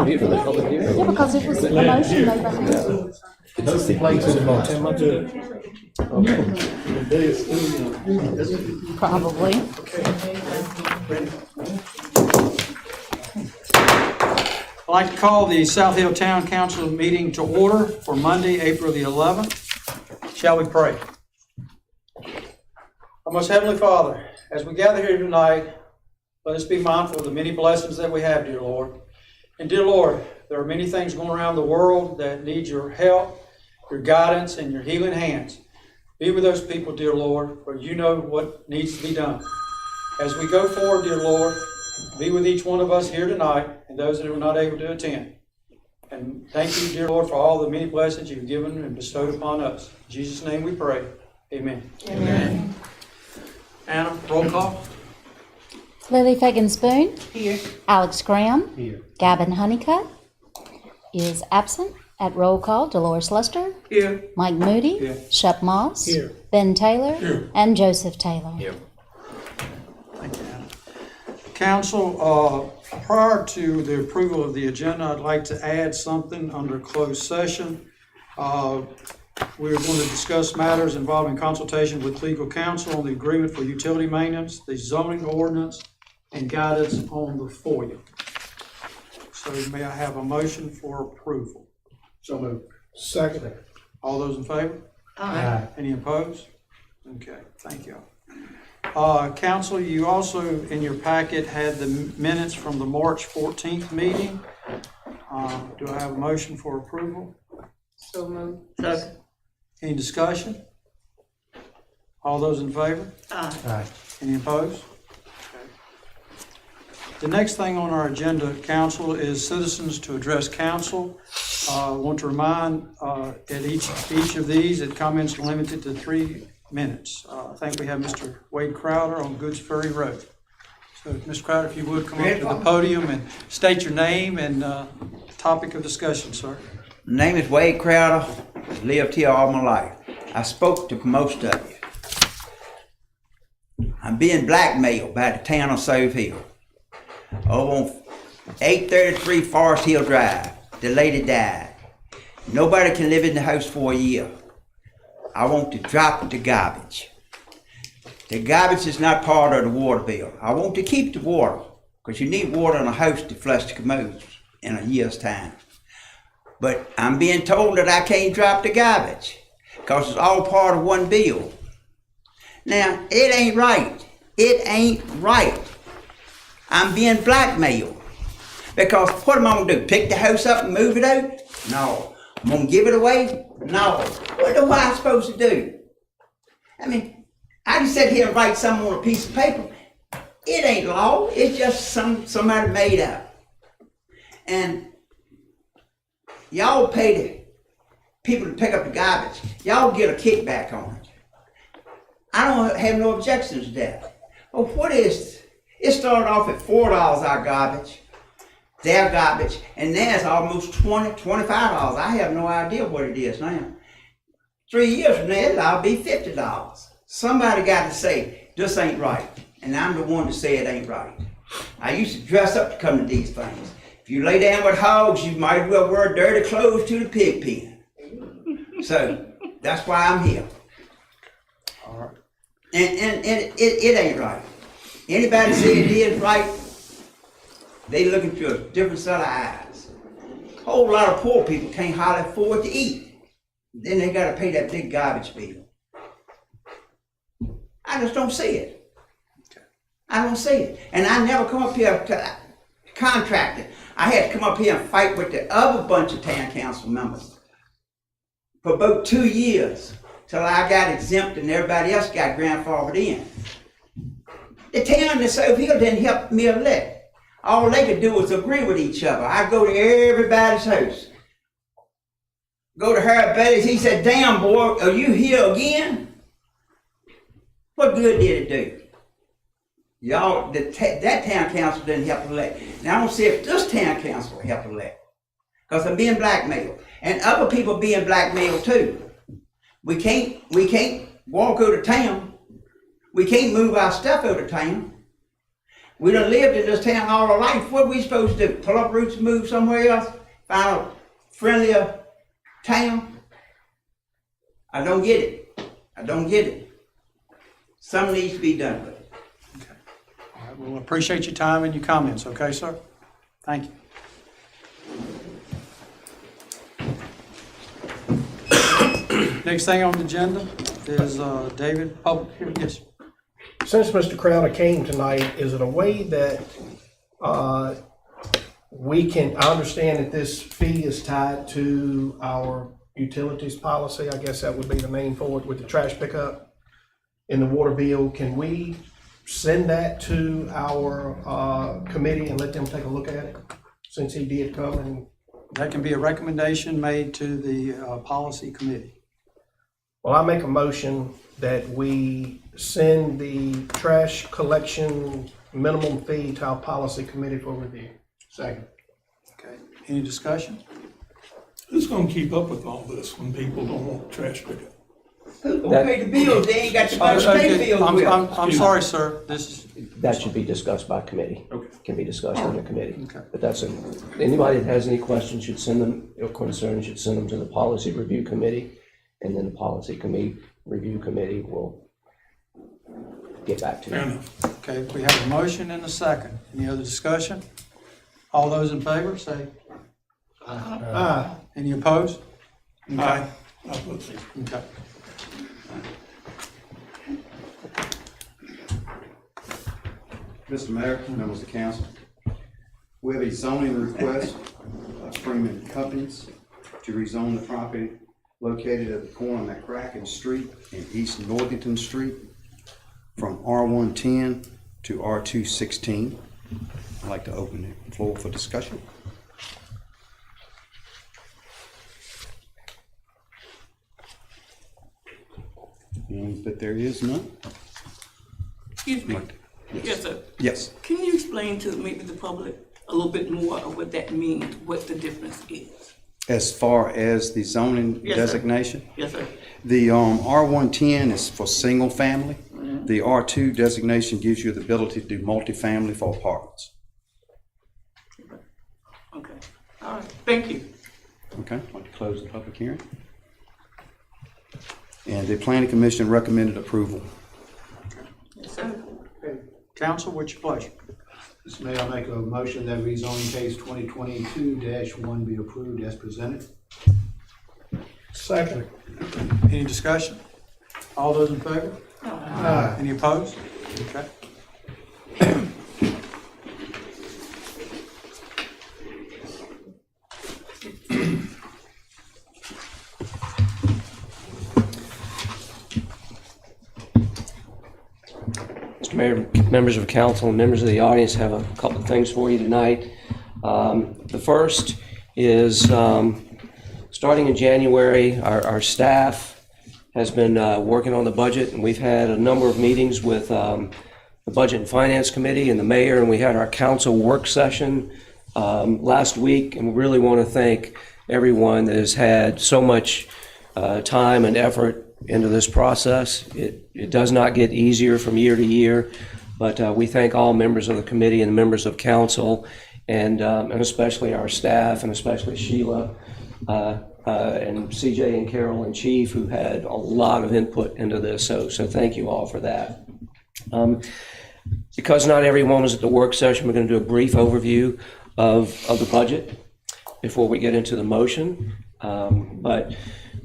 mute for the public hearing. Yeah, because it was a motion made by council. Those the plates in the box. Probably. I'd like to call the South Hill Town Council meeting to order for Monday, April the 11th. Shall we pray? Our most Heavenly Father, as we gather here tonight, let us be mindful of the many blessings that we have, dear Lord. And dear Lord, there are many things going around the world that need your help, your guidance, and your healing hands. Be with those people, dear Lord, for you know what needs to be done. As we go forward, dear Lord, be with each one of us here tonight and those that are not able to attend. And thank you, dear Lord, for all the many blessings you've given and bestowed upon us. In Jesus' name we pray. Amen. Amen. Anna, roll call. Lily Fagan-Spoon. Here. Alex Graham. Here. Gavin Honeycutt is absent. At roll call, Dolores Lester. Here. Mike Moody. Here. Shep Moss. Here. Ben Taylor. Here. And Joseph Taylor. Here. Thank you, Anna. Council, prior to the approval of the agenda, I'd like to add something under closed session. We're going to discuss matters involving consultation with legal counsel on the agreement for utility maintenance, the zoning ordinance, and guidance on the FOIA. So may I have a motion for approval? So moved. Second. All those in favor? Aye. Any opposed? Okay, thank you. Council, you also in your packet had the minutes from the March 14th meeting. Do I have a motion for approval? So moved. Second. Any discussion? All those in favor? Aye. Aye. Any opposed? Okay. The next thing on our agenda, council, is citizens to address council. I want to remind at each of these that comments are limited to 3 minutes. I think we have Mr. Wade Crowder on Goods Ferry Road. So, Mr. Crowder, if you would come up to the podium and state your name and topic of discussion, sir. My name is Wade Crowder. Lived here all my life. I spoke to most of you. I'm being blackmailed by the town of South Hill. Over on 833 Forest Hill Drive. The lady died. Nobody can live in the house for a year. I want to drop the garbage. The garbage is not part of the water bill. I want to keep the water, because you need water in a house to flush the commodes in a year's time. But I'm being told that I can't drop the garbage, because it's all part of one bill. Now, it ain't right. It ain't right. I'm being blackmailed. Because what am I going to do? Pick the house up and move it out? No. I'm going to give it away? No. What am I supposed to do? I mean, I just sit here and write something on a piece of paper. It ain't law. It's just somebody made up. And y'all pay the people to pick up the garbage. Y'all get a kickback on it. I don't have no objections to that. Well, what is, it started off at $4 our garbage. Their garbage, and now it's almost $20, $25. I have no idea what it is now. 3 years from now, it'll be $50. Somebody got to say, this ain't right. And I'm the one to say it ain't right. I used to dress up to come to these things. If you lay down with hogs, you might as well wear dirty clothes to the pig pen. So, that's why I'm here. All right. And it ain't right. Anybody say it is right, they looking through a different set of eyes. A whole lot of poor people can't hardly afford to eat. Then they gotta pay that big garbage bill. I just don't see it. I don't see it. And I never come up here to contract it. I had to come up here and fight with the other bunch of town council members for about 2 years till I got exempt and everybody else got grandfathered in. The town of South Hill didn't help me elect. All they could do was agree with each other. I go to everybody's house. Go to Harry Bailey's, he said, damn boy, are you here again? What good did it do? Y'all, that town council didn't help elect. Now I don't see if this town council will help elect. Because I'm being blackmailed. And other people being blackmailed too. We can't walk out of town. We can't move our stuff out of town. We done lived in this town all our life. What are we supposed to do? Pull up roots and move somewhere else? Find a friendlier town? I don't get it. I don't get it. Something needs to be done with it. All right, well, appreciate your time and your comments, okay, sir? Thank you. Next thing on the agenda is David, public hearing. Yes. Since Mr. Crowder came tonight, is it a way that we can, I understand that this fee is tied to our utilities policy, I guess that would be the name for it, with the trash pickup in the water bill. Can we send that to our committee and let them take a look at it, since he did come? And That can be a recommendation made to the policy committee. well, I make a motion that we send the trash collection minimum fee to our policy committee for review. Second. Okay, any discussion? Who's gonna keep up with all this when people don't want trash pickup? Who pay the bills? They ain't got the money to pay the bills with. I'm sorry, sir, this is, That should be discussed by committee. Okay. Can be discussed in the committee. Okay. But that's anybody that has any questions should send them, or concerns should send them to the policy review committee. And then the policy review committee will get back to you. Fair enough. okay, we have a motion and a second. Any other discussion? All those in favor, say. Any opposed? Okay, Aye. I vote so. okay. Mr. Mayor, members of council, we have a zoning request of Freeman Companies to rezone the property located at the corner of McCracken Street and East Northington Street from R110 to R216. I'd like to open the floor for discussion. But there is none. Excuse me. Yes. Yes, sir. Yes. Can you explain to maybe the public a little bit more of what that means, what the difference is? As far as the zoning Yes, sir. designation, Yes, sir. the R110 is for single family. The R2 designation gives you the ability to do multifamily for apartments. Okay. All right. Thank you. Okay, I'd like to close the public hearing. And the planning commission recommended approval. Yes, sir. Okay, council, what's your pleasure? Mr. Mayor, I make a motion that rezoning case 2022-1 be approved as presented. Second. Any discussion? All those in favor? Aye. Any opposed? Okay. Mr. Mayor, members of council, and members of the audience, have a couple of things for you tonight. The first is, starting in January, our staff has been working on the budget, and we've had a number of meetings with the Budget and Finance Committee and the mayor, and we had our council work session last week, and we really want to thank everyone that has had so much time and effort into this process. It does not get easier from year to year, but we thank all members of the committee and members of council, and especially our staff, and especially Sheila and CJ and Carol and Chief, who had a lot of input into this. So thank you all for that. Because not everyone was at the work session, we're going to do a brief overview of the budget before we get into the motion. But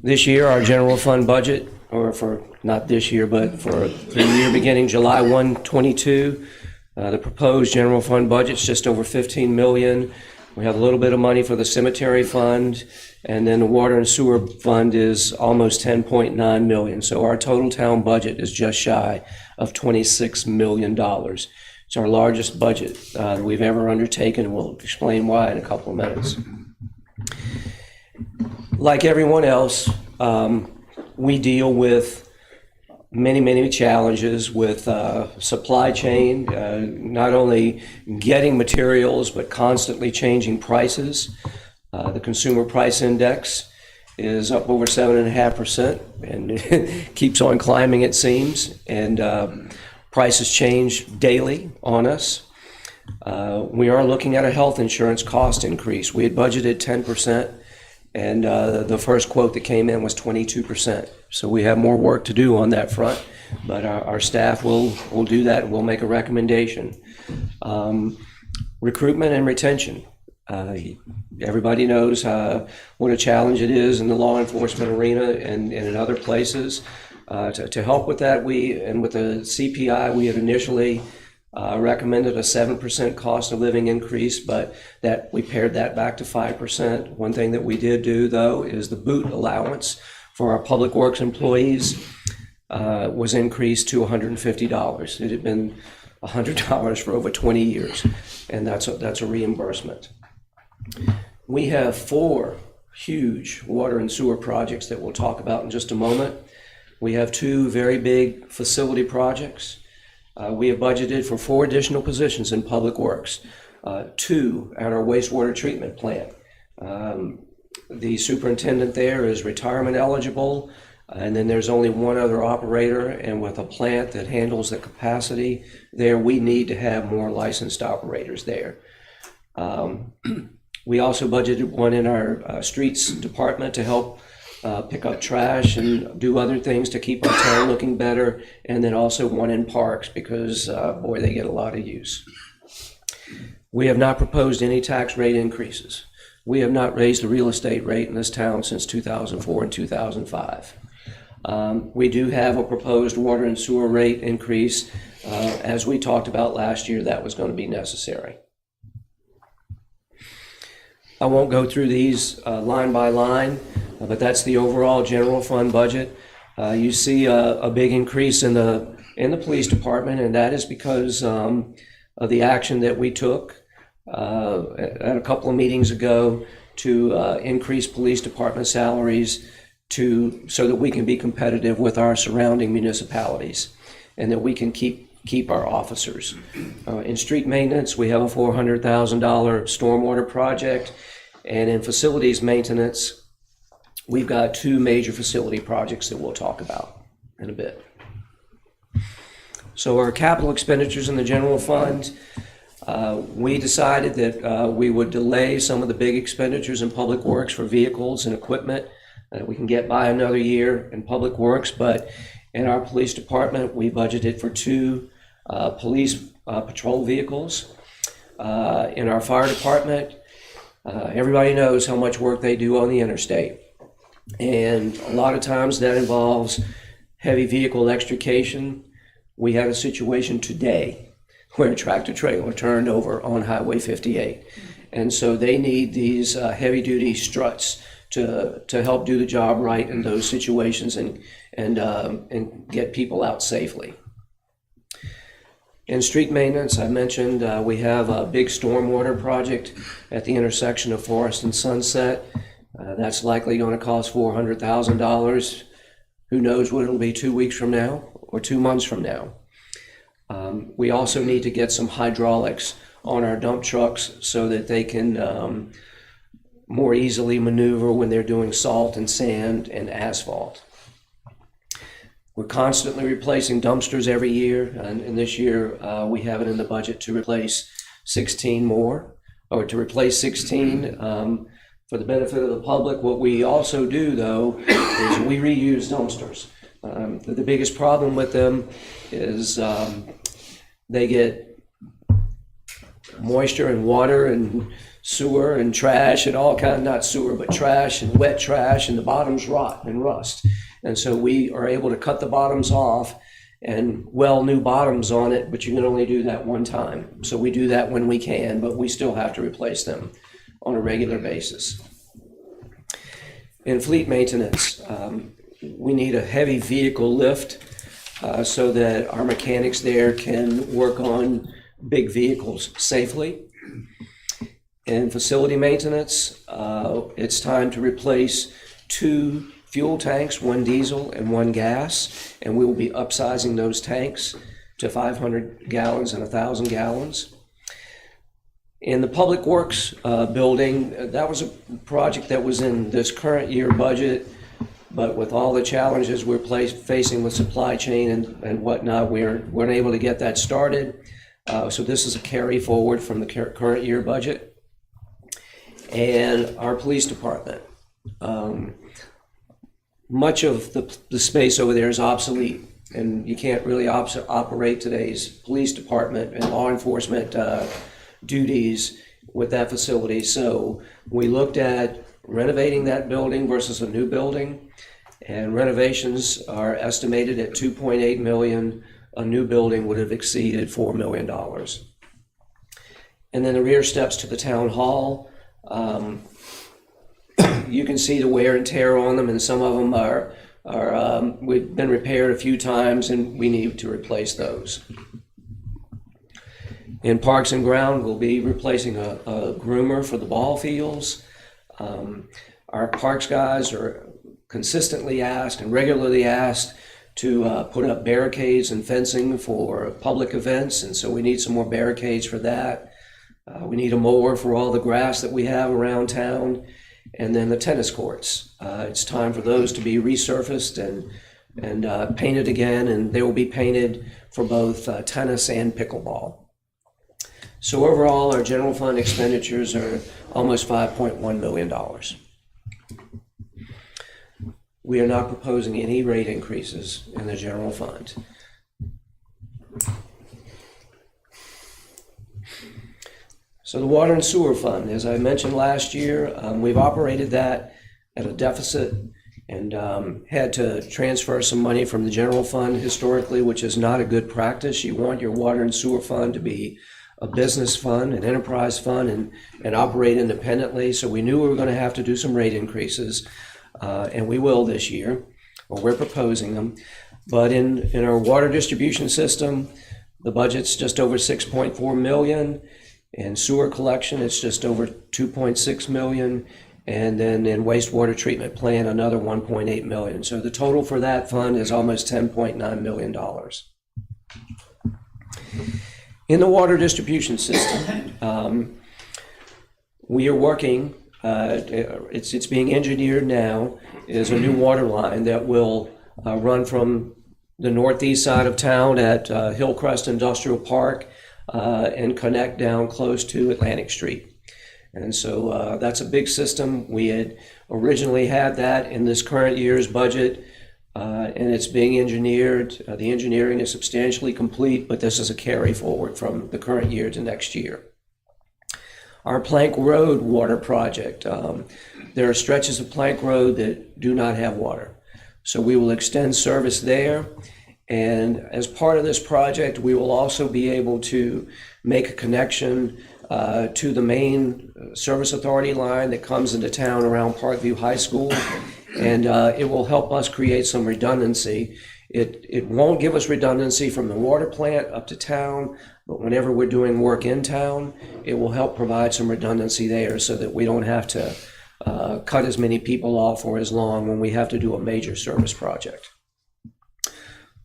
this year, our general fund budget, or for not this year, but for the year beginning July 1, 22, the proposed general fund budget is just over $15 million. We have a little bit of money for the cemetery fund, and then the water and sewer fund is almost $10.9 million. So our total town budget is just shy of $26 million. It's our largest budget that we've ever undertaken, and we'll explain why in a couple of minutes. Like everyone else, we deal with many challenges with supply chain, not only getting materials, but constantly changing prices. The consumer price index is up over 7.5%, and it keeps on climbing, it seems, and prices change daily on us. We are looking at a health insurance cost increase. We had budgeted 10%, and the first quote that came in was 22%. So we have more work to do on that front, but our staff will do that, and we'll make a recommendation. Recruitment and retention. Everybody knows what a challenge it is in the law enforcement arena and in other places. To help with that, with the CPI, we had initially recommended a 7% cost of living increase, but that we pared that back to 5%. One thing that we did do, though, is the boot allowance for our public works employees was increased to $150. It had been $100 for over 20 years, and that's a reimbursement. We have 4 huge water and sewer projects that we'll talk about in just a moment. We have 2 very big facility projects. We have budgeted for 4 additional positions in public works, 2 at our wastewater treatment plant. The superintendent there is retirement eligible, and then there's only 1 other operator, and with a plant that handles the capacity there, we need to have more licensed operators there. We also budgeted 1 in our streets department to help pick up trash and do other things to keep our town looking better, and then also 1 in parks because, boy, they get a lot of use. We have not proposed any tax rate increases. We have not raised the real estate rate in this town since 2004 and 2005. We do have a proposed water and sewer rate increase. As we talked about last year, that was going to be necessary. I won't go through these line by line, but that's the overall general fund budget. You see a big increase in the police department, and that is because of the action that we took at a couple of meetings ago to increase police department salaries so that we can be competitive with our surrounding municipalities and that we can keep our officers. In street maintenance, we have a $400,000 stormwater project, and in facilities maintenance, we've got 2 major facility projects that we'll talk about in a bit. So our capital expenditures in the general fund, we decided that we would delay some of the big expenditures in public works for vehicles and equipment. We can get by another year in public works, but in our police department, we budgeted for 2 police patrol vehicles. In our fire department, everybody knows how much work they do on the interstate. And a lot of times that involves heavy vehicle extrication. We had a situation today where a tractor trailer turned over on Highway 58. And so they need these heavy duty struts to help do the job right in those situations and get people out safely. In street maintenance, I mentioned we have a big stormwater project at the intersection of Forest and Sunset. That's likely going to cost $400,000. Who knows what it'll be 2 weeks from now or 2 months from now. We also need to get some hydraulics on our dump trucks so that they can more easily maneuver when they're doing salt and sand and asphalt. We're constantly replacing dumpsters every year, and this year we have it in the budget to replace 16 more, or to replace 16 for the benefit of the public. What we also do, though, is we reuse dumpsters. The biggest problem with them is they get moisture and water and sewer and trash and all kind, not sewer, but trash and wet trash, and the bottoms rot and rust. And so we are able to cut the bottoms off and weld new bottoms on it, but you can only do that one time. So we do that when we can, but we still have to replace them on a regular basis. In fleet maintenance, we need a heavy vehicle lift so that our mechanics there can work on big vehicles safely. In facility maintenance, it's time to replace 2 fuel tanks, 1 diesel and 1 gas, and we will be upsizing those tanks to 500 gallons and 1,000 gallons. In the Public Works building, that was a project that was in this current year budget, but with all the challenges we're facing with supply chain and whatnot, we weren't able to get that started. So this is a carry forward from the current year budget. And our police department. Much of the space over there is obsolete, and you can't really operate today's police department and law enforcement duties with that facility. So we looked at renovating that building versus a new building, and renovations are estimated at $2.8 million. A new building would have exceeded $4 million. And then the rear steps to the town hall. You can see the wear and tear on them, and some of them are we've been repaired a few times, and we need to replace those. In Parks and Ground, we'll be replacing a groomer for the ball fields. Our parks guys are consistently asked and regularly asked to put up barricades and fencing for public events, and so we need some more barricades for that. We need a mower for all the grass that we have around town. And then the tennis courts. It's time for those to be resurfaced and painted again, and they will be painted for both tennis and pickleball. So overall, our general fund expenditures are almost $5.1 million. We are not proposing any rate increases in the general fund. So the water and sewer fund, as I mentioned last year, we've operated that at a deficit and had to transfer some money from the general fund historically, which is not a good practice. You want your water and sewer fund to be a business fund, an enterprise fund, and operate independently. So we knew we were going to have to do some rate increases, and we will this year, or we're proposing them. But in our water distribution system, the budget's just over $6.4 million. In sewer collection, it's just over $2.6 million. And then in wastewater treatment plant, another $1.8 million. So the total for that fund is almost $10.9 million. In the water distribution system, we are working, it's being engineered now, is a new water line that will run from the northeast side of town at Hillcrest Industrial Park and connect down close to Atlantic Street. And so that's a big system. We had originally had that in this current year's budget, and it's being engineered. The engineering is substantially complete, but this is a carry forward from the current year to next year. Our Plank Road water project, there are stretches of Plank Road that do not have water. So we will extend service there. And as part of this project, we will also be able to make a connection to the main service authority line that comes into town around Parkview High School. And it will help us create some redundancy. It won't give us redundancy from the water plant up to town, but whenever we're doing work in town, it will help provide some redundancy there so that we don't have to cut as many people off or as long when we have to do a major service project.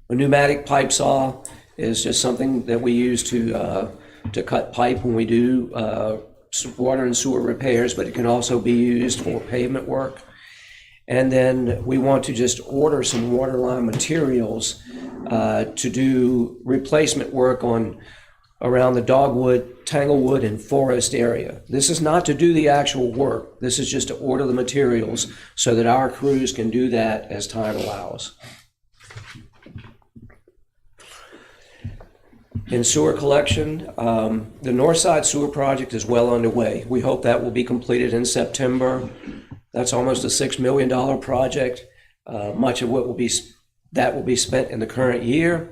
A pneumatic pipe saw is just something that we use to cut pipe when we do water and sewer repairs, but it can also be used for pavement work. And then we want to just order some water line materials to do replacement work on around the Dogwood, Tanglewood, and Forest area. This is not to do the actual work. This is just to order the materials so that our crews can do that as time allows. In sewer collection, the Northside Sewer Project is well underway. We hope that will be completed in September. That's almost a $6 million project. Much of what will be spent in the current year,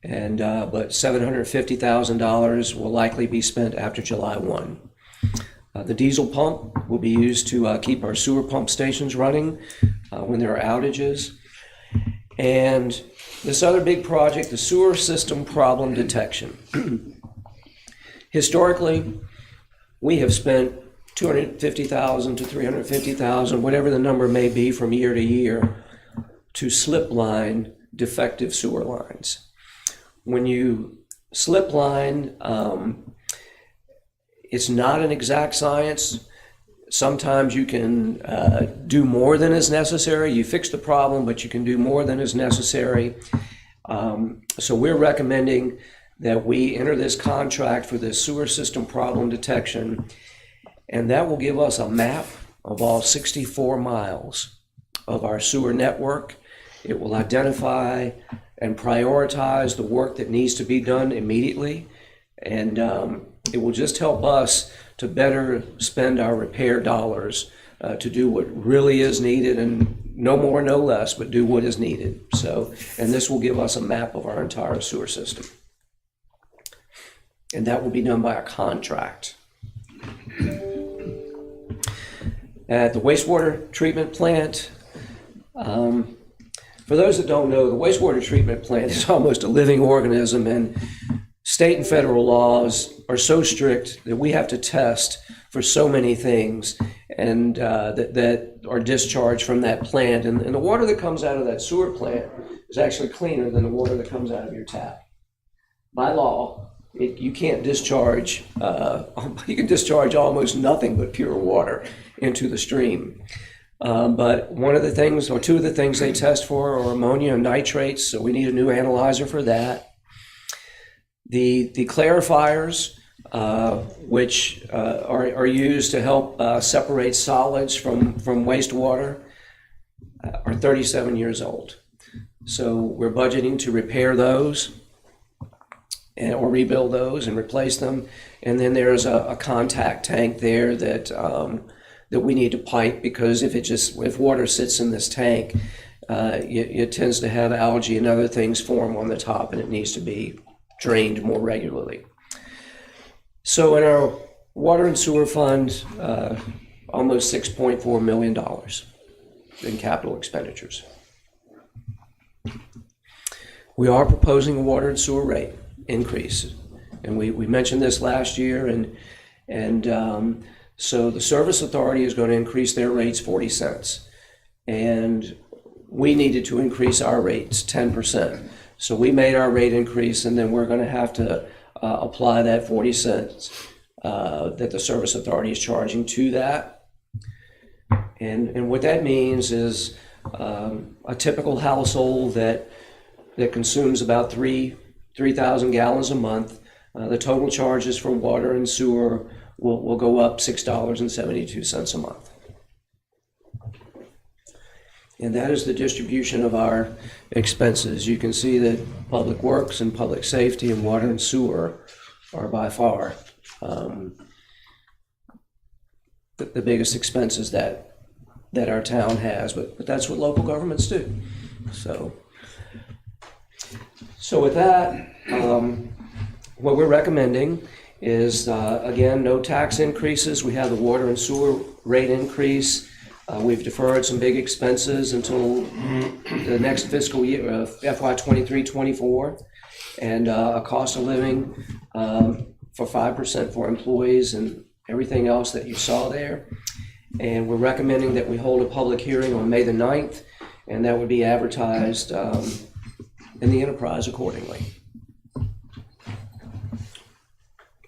and but $750,000 will likely be spent after July 1. The diesel pump will be used to keep our sewer pump stations running when there are outages. And this other big project, the sewer system problem detection. Historically, we have spent $250,000 to $350,000, whatever the number may be from year to year, to slip line defective sewer lines. When you slip line, it's not an exact science. Sometimes you can do more than is necessary. You fix the problem, but you can do more than is necessary. So we're recommending that we enter this contract for this sewer system problem detection, and that will give us a map of all 64 miles of our sewer network. It will identify and prioritize the work that needs to be done immediately, and it will just help us to better spend our repair dollars to do what really is needed, and no more, no less, but do what is needed. So, and this will give us a map of our entire sewer system. And that will be done by a contract. At the wastewater treatment plant, for those that don't know, the wastewater treatment plant is almost a living organism, and state and federal laws are so strict that we have to test for so many things and that are discharged from that plant. And the water that comes out of that sewer plant is actually cleaner than the water that comes out of your tap. By law, you can't discharge, you can discharge almost nothing but pure water into the stream. But one of the things, or two of the things they test for are ammonia and nitrates, so we need a new analyzer for that. The clarifiers, which are used to help separate solids from wastewater, are 37 years old. So we're budgeting to repair those or rebuild those and replace them. And then there's a contact tank there that we need to pipe, because if water sits in this tank, it tends to have algae and other things form on the top, and it needs to be drained more regularly. So in our water and sewer fund, almost $6.4 million in capital expenditures. We are proposing a water and sewer rate increase, and we mentioned this last year, and so the Service Authority is going to increase their rates 40 cents, and we needed to increase our rates 10%. So we made our rate increase, and then we're going to have to apply that 40 cents that the Service Authority is charging to that. And what that means is a typical household that consumes about 3,000 gallons a month, the total charges for water and sewer will go up $6.72 a month. And that is the distribution of our expenses. You can see that public works and public safety and water and sewer are by far the biggest expenses that our town has, but that's what local governments do. So with that, what we're recommending is, again, no tax increases. We have the water and sewer rate increase. We've deferred some big expenses until the next fiscal year, FY 23-24, and a cost of living for 5% for employees and everything else that you saw there. And we're recommending that we hold a public hearing on May the 9th, and that would be advertised in the enterprise accordingly.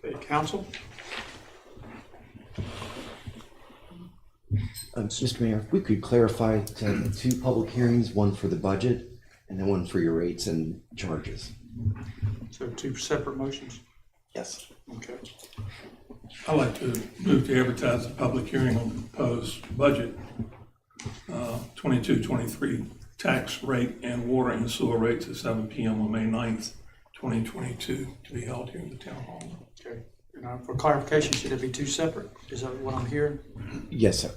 Okay, council? Mr. Mayor, if we could clarify the two public hearings, one for the budget and then one for your rates and charges. So two separate motions? Yes. Okay. I'd like to move to advertise a public hearing on the proposed budget, 22-23 tax rate and water and sewer rates at 7 p.m. on May 9th, 2022, to be held here in the town hall. Okay. And for clarification, should it be two separate? Is that what I'm hearing? Yes, sir.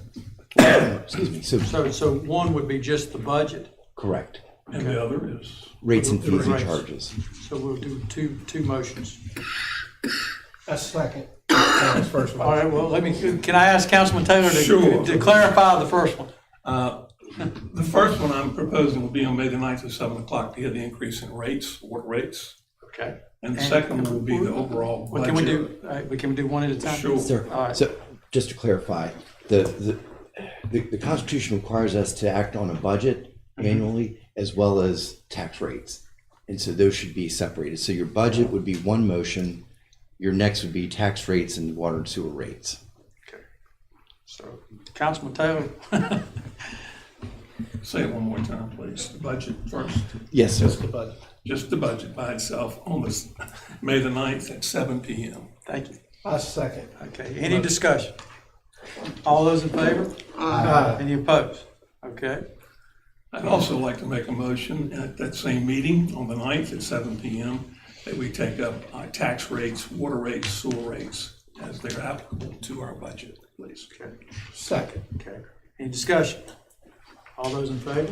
Excuse me. So one would be just the budget, Correct. And the other is, Rates and fees and Rates. charges. so we'll do two motions. That's second. That's first All motion. right, well, can I ask Councilman Taylor Sure. to clarify the first one? the first one I'm proposing will be on May the 9th at 7 o'clock to get the increase in rates, water rates. Okay. And the second will be the overall Well, budget. can we do one at a time? Sure. Sir, All right. so just to clarify, the Constitution requires us to act on a budget annually as well as tax rates. And so those should be separated. So your budget would be one motion, your next would be tax rates and water and sewer rates. Okay. So, Councilman Taylor? Say it one more time, please. The budget first. Yes, sir. Just the budget. just the budget by itself on this May the 9th at 7 PM. Thank you. I second. Okay, any discussion? All those in favor? Aye. Any opposed? Okay, I'd also like to make a motion at that same meeting on the 9th at 7 PM that we take up tax rates, water rates, sewer rates as they're applicable to our budget, please. okay, Second. okay. Any discussion? All those in favor?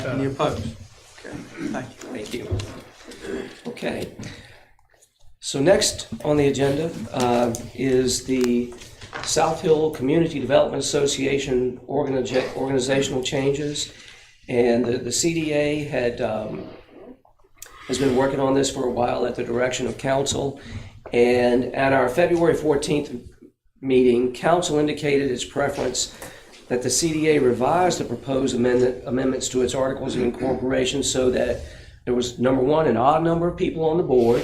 Any opposed? Okay, thank you. Thank you. Okay. So next on the agenda is the South Hill Community Development Association organizational changes. And the CDA has been working on this for a while at the direction of council. And at our February 14th meeting, council indicated its preference that the CDA revise the proposed amendments to its articles of incorporation so that there was, number one, an odd number of people on the board.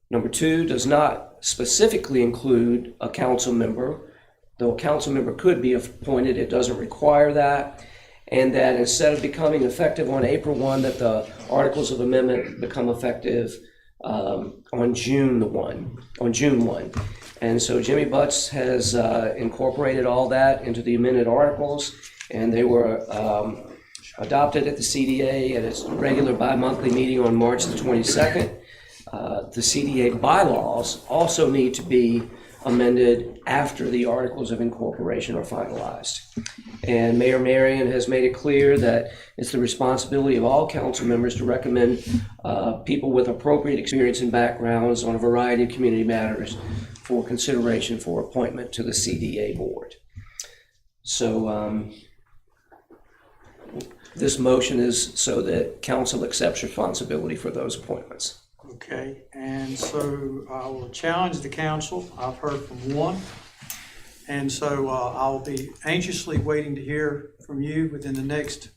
Number two, does not specifically include a council member. Though a council member could be appointed, it doesn't require that. And that instead of becoming effective on April 1, that the articles of amendment become effective on June 1. And so Jimmy Butts has incorporated all that into the amended articles, and they were adopted at the CDA at its regular bi-monthly meeting on March the 22nd. The CDA bylaws also need to be amended after the articles of incorporation are finalized. And Mayor Marion has made it clear that it's the responsibility of all council members to recommend people with appropriate experience and backgrounds on a variety of community matters for consideration for appointment to the CDA board. So this motion is so that council accepts responsibility for those appointments. Okay, and so I will challenge the council. I've heard from one. And so I'll be anxiously waiting to hear from you within the next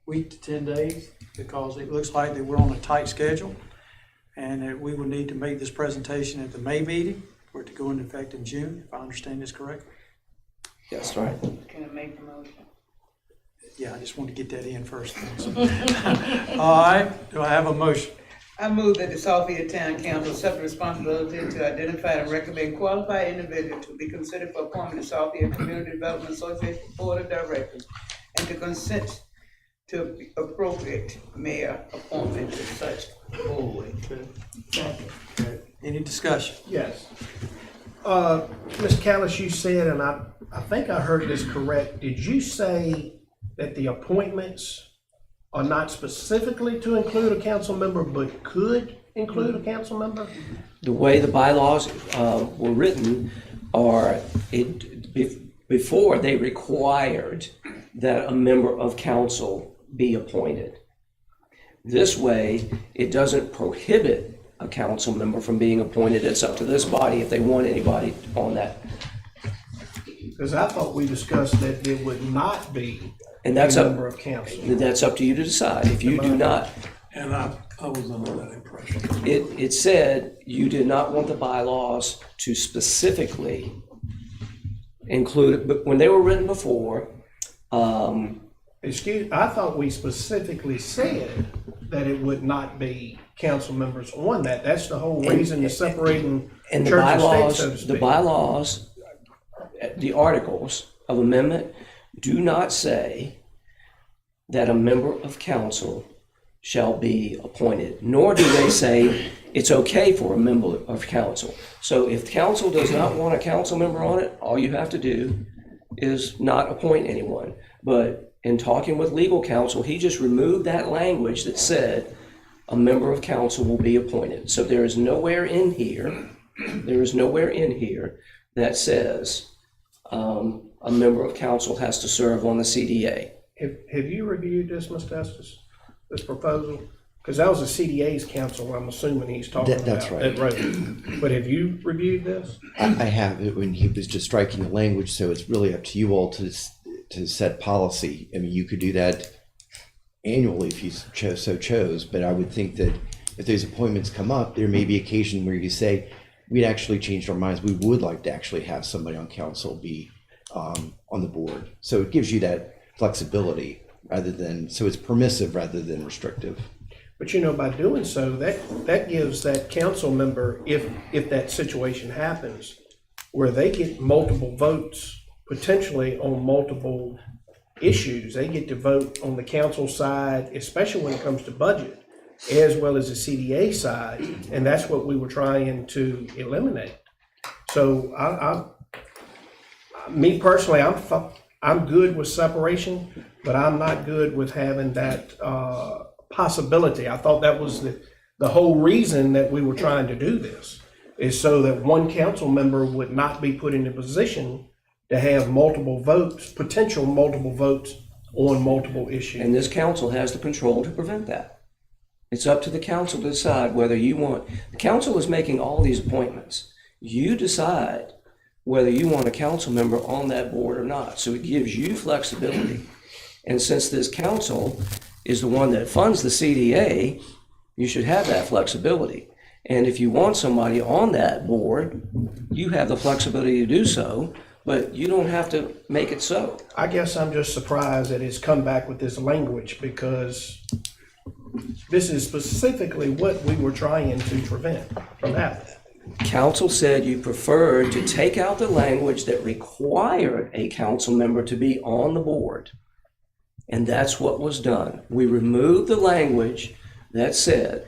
week to 10 days, because it looks like that we're on a tight schedule and that we will need to make this presentation at the May meeting for it to go into effect in June, if I understand this correctly. Yes, right. Can I make the motion? Yeah, I just want to get that in first. All right, do I have a motion? I move that the Southfield Town Council accept responsibility to identify and recommend qualified individuals to be considered for appointment to Southfield Community Development Association Board of Directors, and to consent to appropriate mayor appointment to such board. Okay. Any discussion? Yes. Ms. Callis, you said, and I think I heard this correct, did you say that the appointments are not specifically to include a council member, but could include a council member? The way the bylaws were written are, before they required that a member of council be appointed. This way, it doesn't prohibit a council member from being appointed. It's up to this body if they want anybody on that. Because I thought we discussed that it would not be And a that's member up, of council. that's up to you to decide. If you do not, And I was under that impression. it said you did not want the bylaws to specifically include it, but when they were written before, I thought we specifically said that it would not be council members on that. That's the whole reason you're separating and church and state, so to the speak. bylaws, the articles of amendment do not say that a member of council shall be appointed, nor do they say it's okay for a member of council. So if council does not want a council member on it, all you have to do is not appoint anyone. But in talking with legal counsel, he just removed that language that said a member of council will be appointed. So there is nowhere in here that says a member of council has to serve on the CDA. Have you reviewed this, Mr. Estes, this proposal? Because that was the CDA's council, I'm assuming he's talking about. That's right. That wrote. But have you reviewed this? I have it when he was just striking the language, so it's really up to you all to set policy. I mean, you could do that annually if you chose, but I would think that if those appointments come up, there may be occasion where you say, we'd actually changed our minds. We would like to actually have somebody on council be on the board. So it gives you that flexibility rather than, so it's permissive rather than restrictive. But by doing so, that gives that council member, if that situation happens, where they get multiple votes, potentially on multiple issues, they get to vote on the council side, especially when it comes to budget, as well as the CDA side, and that's what we were trying to eliminate. So me personally, I'm good with separation, but I'm not good with having that possibility. I thought that was the whole reason that we were trying to do this, is so that one council member would not be put in a position to have multiple votes, potential multiple votes on multiple issues. And this council has the control to prevent that. It's up to the council to decide whether you want, the council is making all these appointments. You decide whether you want a council member on that board or not. So it gives you flexibility. And since this council is the one that funds the CDA, you should have that flexibility. And if you want somebody on that board, you have the flexibility to do so, but you don't have to make it so. I guess I'm just surprised that it's come back with this language, because this is specifically what we were trying to prevent from happening. Council said you preferred to take out the language that required a council member to be on the board. And that's what was done. We removed the language that said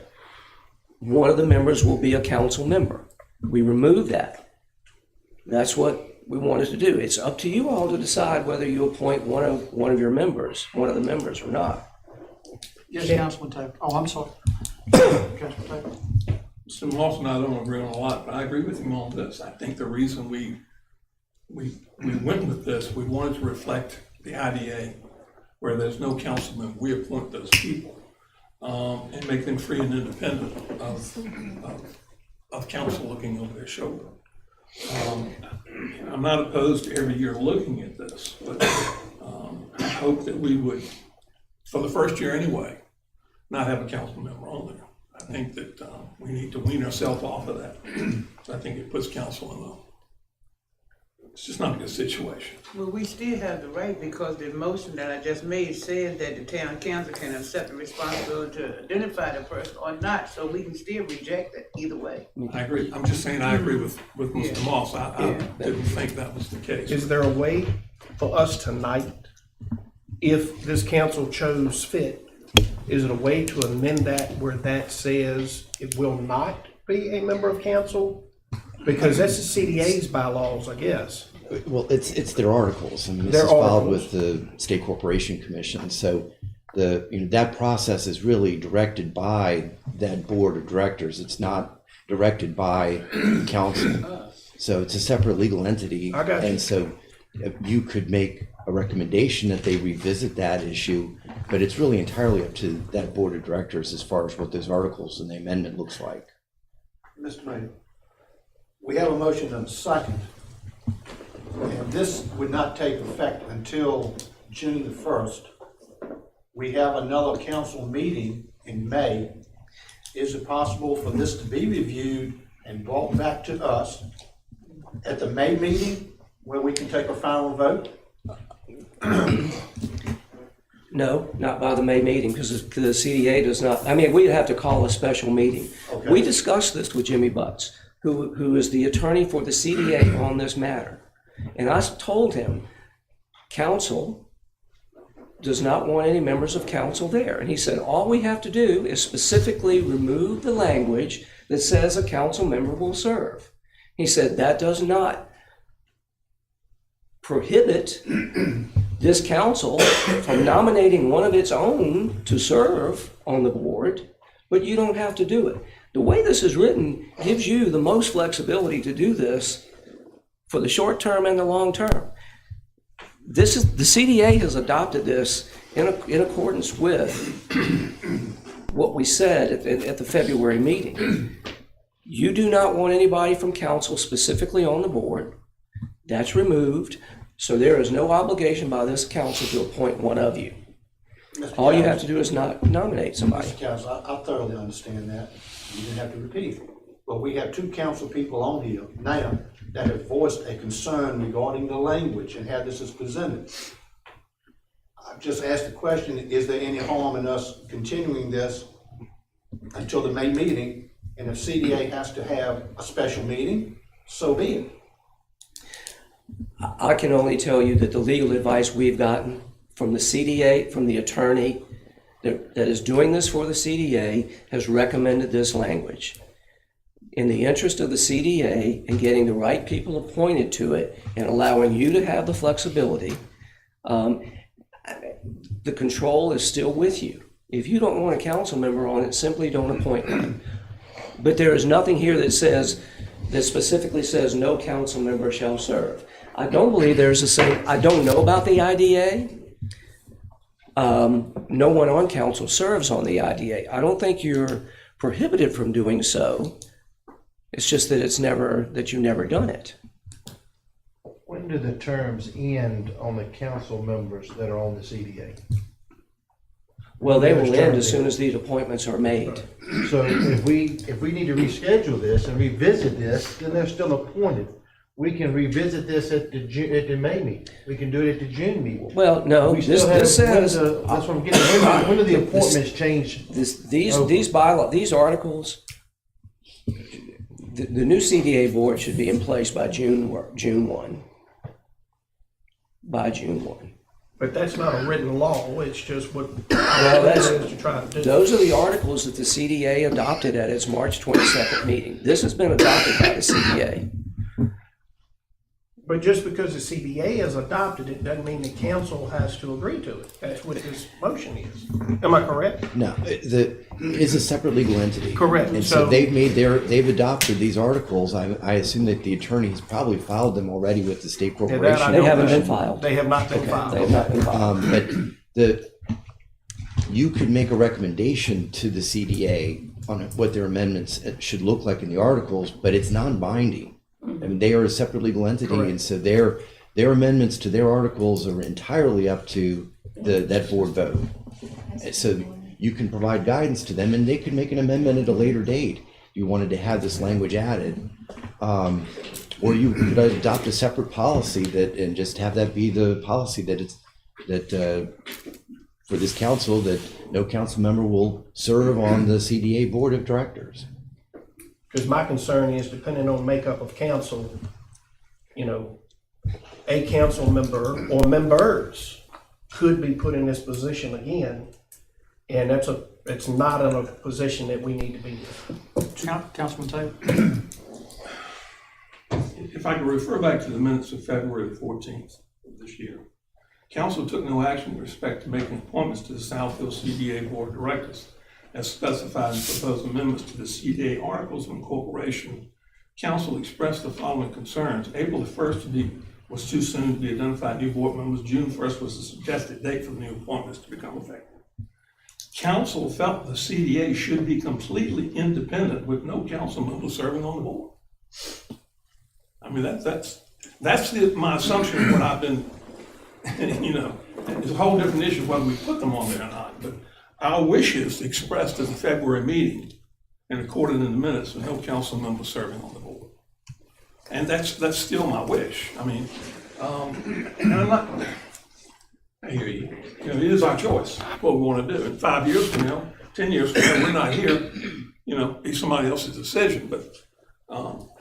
one of the members will be a council member. We removed that. That's what we wanted to do. It's up to you all to decide whether you appoint one of your members, one of the members or not. Yes, Councilman Taylor. Oh, I'm sorry. Councilman Taylor. Mr. Moss and I don't agree on a lot, but I agree with him on this. I think the reason we went with this, we wanted to reflect the IDA, where there's no council member. We appoint those people and make them free and independent of council looking over their shoulder. I'm not opposed to every year looking at this, but I hope that we would, for the first year anyway, not have a council member on there. I think that we need to wean ourselves off of that. So I think it puts council in it's just not a good situation. Well, we still have the right, because the motion that I just made says that the town council can accept the responsibility to identify the person or not, so we can still reject it either way. I agree. I'm just saying I agree with Mr. Yeah. Moss. I didn't think that was the case. Is there a way for us tonight, if this council chose fit, is it a way to amend that where that says it will not be a member of council? Because that's the CDA's bylaws, I guess. Well, it's their articles. I mean, this Their is filed articles. with the State Corporation Commission. So that process is really directed by that board of directors. It's not directed by council. So it's a separate legal entity. I got you. And so you could make a recommendation that they revisit that issue, but it's really entirely up to that board of directors as far as what those articles and the amendment looks like. Mr. Mayor, we have a motion and a second, and this would not take effect until June the 1st. We have another council meeting in May. Is it possible for this to be reviewed and brought back to us at the May meeting where we can take a final vote? No, not by the May meeting, because the CDA does not, I mean, we'd have to call a special meeting. Okay. We discussed this with Jimmy Butts, who is the attorney for the CDA on this matter. And I told him, council does not want any members of council there. And he said, all we have to do is specifically remove the language that says a council member will serve. He said, that does not prohibit this council from nominating one of its own to serve on the board, but you don't have to do it. The way this is written gives you the most flexibility to do this for the short term and the long term. The CDA has adopted this in accordance with what we said at the February meeting. You do not want anybody from council specifically on the board. That's removed. So there is no obligation by this council to appoint one of you. All you have to do is not nominate somebody. Mr. Council, I thoroughly understand that. You didn't have to repeat it. But we have two council people on here now that have voiced a concern regarding the language and how this is presented. I've just asked the question, is there any harm in us continuing this until the May meeting, and if CDA has to have a special meeting, so be it. I can only tell you that the legal advice we've gotten from the CDA, from the attorney that is doing this for the CDA, has recommended this language. In the interest of the CDA and getting the right people appointed to it and allowing you to have the flexibility, the control is still with you. If you don't want a council member on it, simply don't appoint one. But there is nothing here that specifically says no council member shall serve. I don't believe there's a say. I don't know about the IDA. No one on council serves on the IDA. I don't think you're prohibited from doing so. It's just that you've never done it. When do the terms end on the council members that are on the CDA? Well, they will end as soon as these appointments are made. So if we need to reschedule this and revisit this, then they're still appointed. We can revisit this at the May meeting. We can do it at the June meeting. Well, no, We this still have, says, that's what I'm getting. When do the appointments change? these articles, the new CDA board should be in place by June 1. By June 1. But that's not a written law, it's just what Well, that's, you're trying to do. those are the articles that the CDA adopted at its March 22nd meeting. This has been adopted by the CDA. But just because the CBA is adopted, it doesn't mean the council has to agree to it. That's what this motion is. Am I correct? No, it's a separate legal entity. Correct. And so So- they've adopted these articles. I assume that the attorney has probably filed them already with the state Yeah, that I corporation. They don't haven't know. been filed. They have not been They filed. have not been filed. But you could make a recommendation to the CDA on what their amendments should look like in the articles, but it's non-binding. I mean, they are a separate legal entity, and so their amendments to their articles are entirely up to that board vote. So you can provide guidance to them, and they could make an amendment at a later date. You wanted to have this language added, or you could adopt a separate policy and just have that be the policy that for this council, that no council member will serve on the CDA board of directors. Because my concern is, depending on makeup of council, a council member or members could be put in this position again, and it's not in a position that we need to be in. Councilman Taylor? If I could refer back to the minutes of February 14th of this year, council took no action with respect to making appointments to the Southfield CDA Board of Directors as specified in proposed amendments to the CDA Articles of Incorporation. Council expressed the following concerns. April the 1st was too soon to be identified new board members. June 1st was the suggested date for the new appointments to become effective. Council felt the CDA should be completely independent with no council member serving on the board. I mean, that's my assumption of what I've been, it's a whole different issue whether we put them on there or not, but our wishes expressed at the February meeting and recorded in the minutes with no council member serving on the board. And that's still my wish. I mean, and I'm not, I hear you. It is our choice what we want to do. In 5 years from now, 10 years from now, we're not here, it's somebody else's decision. But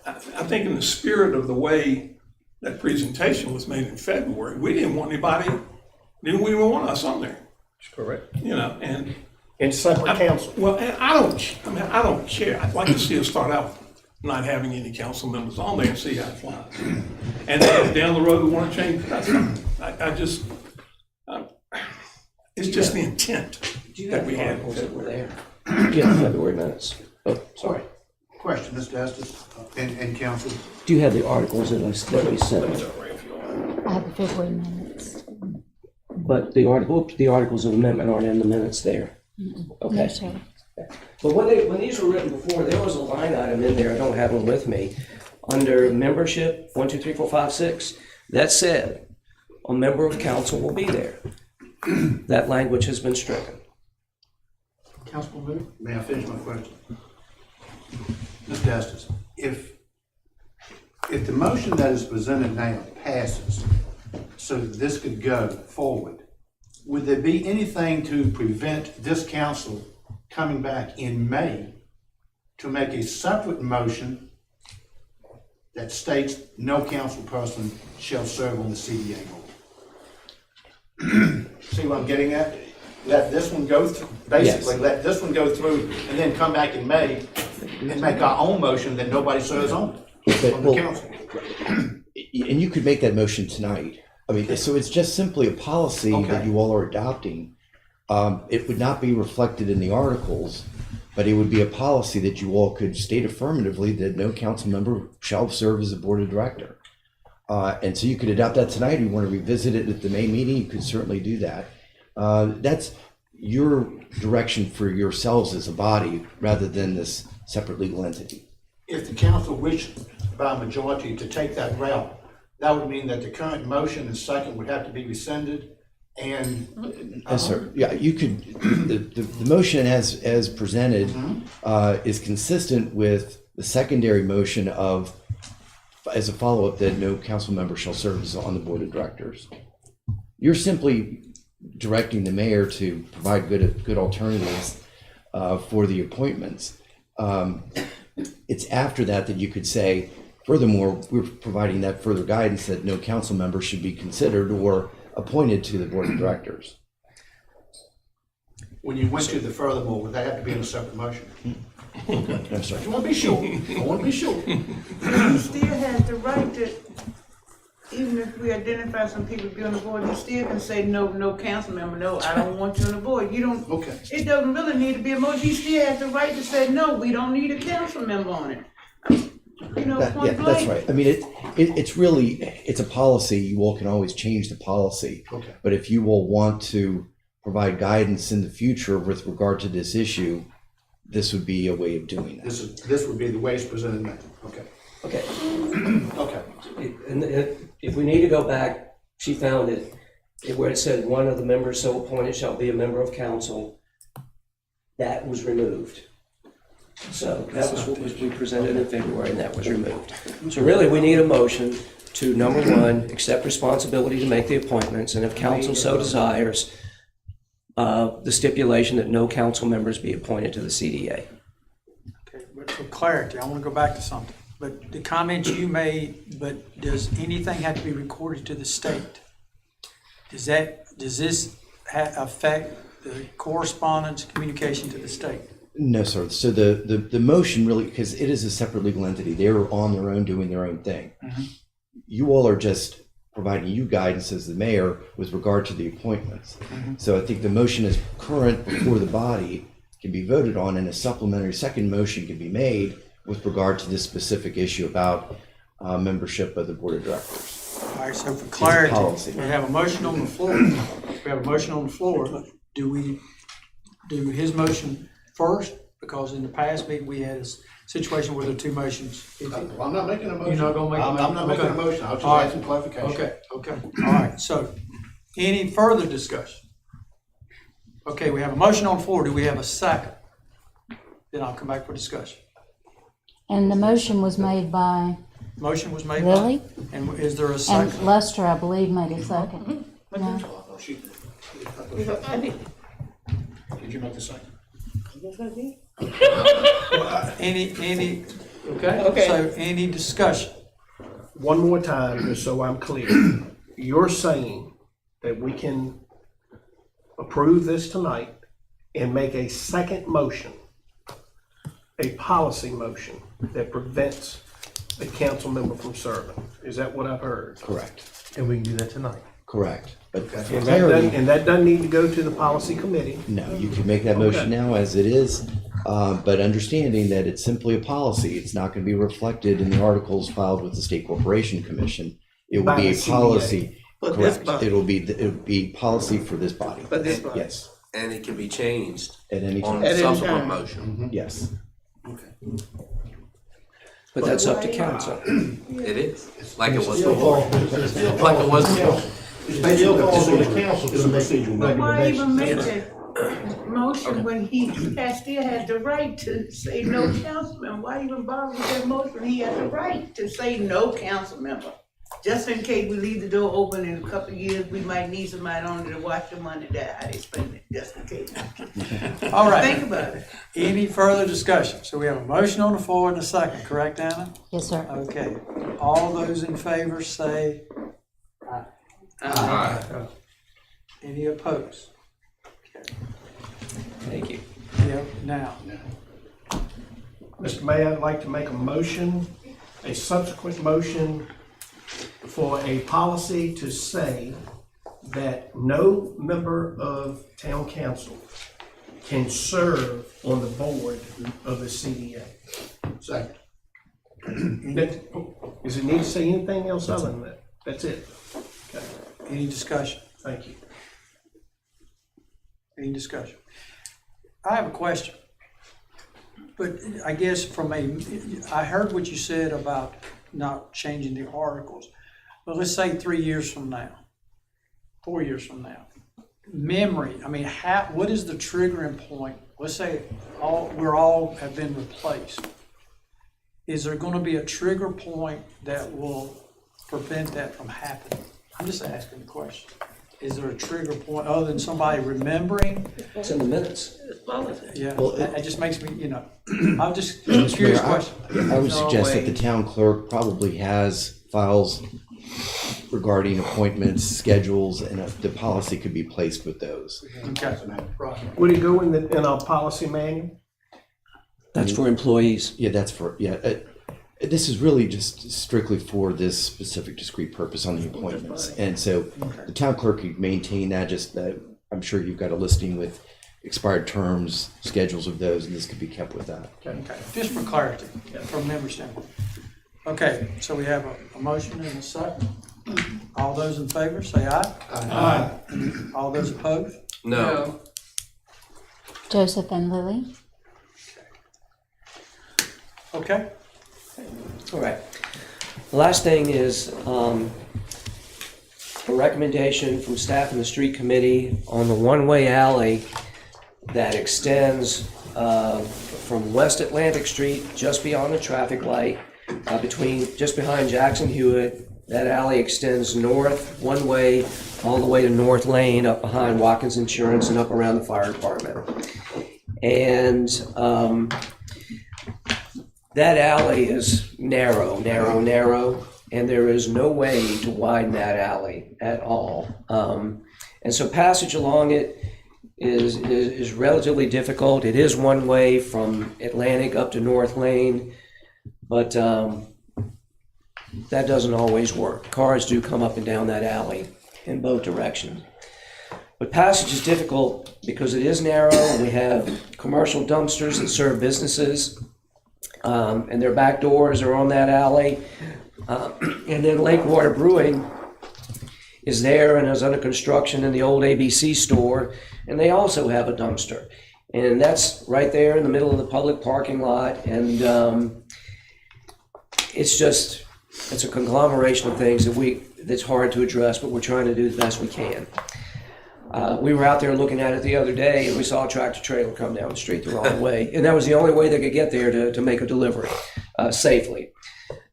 I think in the spirit of the way that presentation was made in February, we didn't want anybody, didn't we even want us on there? That's correct. And In separate council. well, and I don't care. I'd like to see us start out not having any council members on there and see how it flies. And then if down the road we want to change, that's fine. It's just the intent that we had. That were there. Yeah, February minutes. Oh, sorry. Question, Mr. Estes, and council. Do you have the articles that we sent? I have the February minutes. But the articles of amendment aren't in the minutes there. Okay. No, sir. But when these were written before, there was a line item in there, I don't have them with me, under membership, 1, 2, 3, 4, 5, 6, that said, a member of council will be there. That language has been stricken. Councilman Moody? May I finish my question? Mr. Estes, if the motion that is presented now passes, so that this could go forward, would there be anything to prevent this council coming back in May to make a separate motion that states no council person shall serve on the CDA board. See what I'm getting at? Let this one go through, basically, Yes. let this one go through, and then come back in May and make our own motion that nobody serves on But, from the well, council. And you could make that motion tonight. I mean, so it's just simply a policy that Okay. you all are adopting. It would not be reflected in the articles, but it would be a policy that you all could state affirmatively that no council member shall serve as a board of director. And so you could adopt that tonight. If you want to revisit it at the May meeting, you could certainly do that. That's your direction for yourselves as a body rather than this separate legal entity. If the council wished by majority to take that route, that would mean that the current motion and second would have to be rescinded and. Yes, sir. Yeah, you could, the motion as presented is consistent with the secondary motion of, as a follow-up, that no council member shall serve as on the board of directors. You're simply directing the mayor to provide good alternatives for the appointments. It's after that you could say, furthermore, we're providing that further guidance that no council member should be considered or appointed to the board of directors. When you went to the furthermore, would that have to be in a separate motion? I'm sorry. I want to be sure. I want to be sure. He still has the right to, even if we identify some people to be on the board, he still can say, no council member, no, I don't want you on the board. You don't, Okay. it doesn't really need to be a motion. He still has the right to say, no, we don't need a council member on it. You know, Yeah, point that's blank. right. I mean, it's really, it's a policy. You all can always change the policy. Okay. But if you all want to provide guidance in the future with regard to this issue, this would be a way of doing that. This would be the way it's presented now. Okay. Okay, Okay. and if we need to go back, she found it, where it said one of the members so appointed shall be a member of council. That was removed. So that was what was we presented in February, and that was removed. So really, we need a motion to, number one, accept responsibility to make the appointments, and if council so desires, the stipulation that no council members be appointed to the CDA. Okay, but for clarity, I want to go back to something. But the comments you made, but does anything have to be recorded to the state? Does this affect the correspondence, communication to the state? No, sir. So the motion really, because it is a separate legal entity, they're on their own doing their own thing. You all are just providing you guidance as the mayor with regard to the appointments. So I think the motion is current before the body can be voted on, and a supplementary second motion can be made with regard to this specific issue about membership of the board of directors. All right, so for clarity, policy. we have a motion on the floor. We have a motion on the floor. Do we do his motion first? Because in the past meeting, we had a situation where there were two motions. Well, I'm not making a motion. You're not gonna make a I'm motion? not making a Okay. motion. I was All right. just asking clarification. Okay, all right, so any further discussion? Okay, we have a motion on the floor. Do we have a second? Then I'll come back for discussion. And the motion was made by Motion was made by. Lily, And is there a second? and Lester, I believe, made a second. No. Did you make the second? Any, okay? So any discussion? One more time, just so I'm clear. You're saying that we can approve this tonight and make a second motion, a policy motion that prevents a council member from serving. Is that what I've heard? Correct. And we can do that tonight. Correct. But for And that clarity, doesn't need to go to the policy committee. no, you can make that motion now as it is, but understanding that it's simply a policy. It's not going to be reflected in the articles filed with the State Corporation Commission. It will By be the a CDA. policy. For this Correct. body. It'll be policy for this body. For this body. Yes, And it can be changed at any on time. a At any subsequent time. motion. Yes. But that's up to council. It is, like it was Still before. fall- Like it was before. It's Still falls on the procedural. council It's to a make procedural. But why even make recommendations. the motion when he still has the right to say no council member? Why even bother with that motion? He has the right to say no council member. just in case we leave the door open in a couple of years, we might need somebody on it to watch the money die, how they spend it, just in case. All right. Think about it. Any further discussion? So we have a motion on the floor and a second, correct, Anna? Yes, sir. Okay. All those in favor say aye. Aye. Any opposed? Thank you. Yeah, now. Mr. Mayor, I'd like to make a motion, a subsequent motion for a policy to say that no member of town council can serve on the board of the CDA. Second. Does it need to say anything else other than that? That's it. Okay, Any discussion? thank you. Any discussion? I have a question. But I guess I heard what you said about not changing the articles. But let's say 3 years from now, 4 years from now. Memory, I mean, what is the triggering point? Let's say we're all have been replaced. Is there gonna be a trigger point that will prevent that from happening? I'm just asking the question. Is there a trigger point other than somebody remembering? It's in the minutes. Yeah, Well, it just makes me, I'm just Mr. curious Mayor, question. I would No suggest that way. the town clerk probably has files regarding appointments, schedules, and the policy could be placed with those. Okay. Would it go in our policy manual? That's for employees. Yeah, that's for, this is really just strictly for this specific discrete purpose on the appointments. And so the town clerk could maintain that, I'm sure you've got a listing with expired terms, schedules of those, and this could be kept with that. Okay, just for clarity, from member standpoint. Okay, so we have a motion and a second. All those in favor, say aye. Aye. All those opposed? No. Joseph and Lily. Okay, All right. The last thing is a recommendation from staff and the street committee on the one-way alley that extends from West Atlantic Street, just beyond the traffic light, just behind Jackson Hewitt. That alley extends north, one way, all the way to North Lane, up behind Watkins Insurance and up around the fire department. And that alley is narrow, and there is no way to widen that alley at all. And so passage along it is relatively difficult. It is one way from Atlantic up to North Lane, but that doesn't always work. Cars do come up and down that alley in both directions. But passage is difficult because it is narrow, and we have commercial dumpsters that serve businesses, and their back doors are on that alley. And then Lakewater Brewing is there and is under construction in the old ABC store, and they also have a dumpster. And that's right there in the middle of the public parking lot, and it's a conglomeration of things that's hard to address, but we're trying to do the best we can. We were out there looking at it the other day, and we saw a tractor trailer come down the street the wrong way, and that was the only way they could get there to make a delivery safely.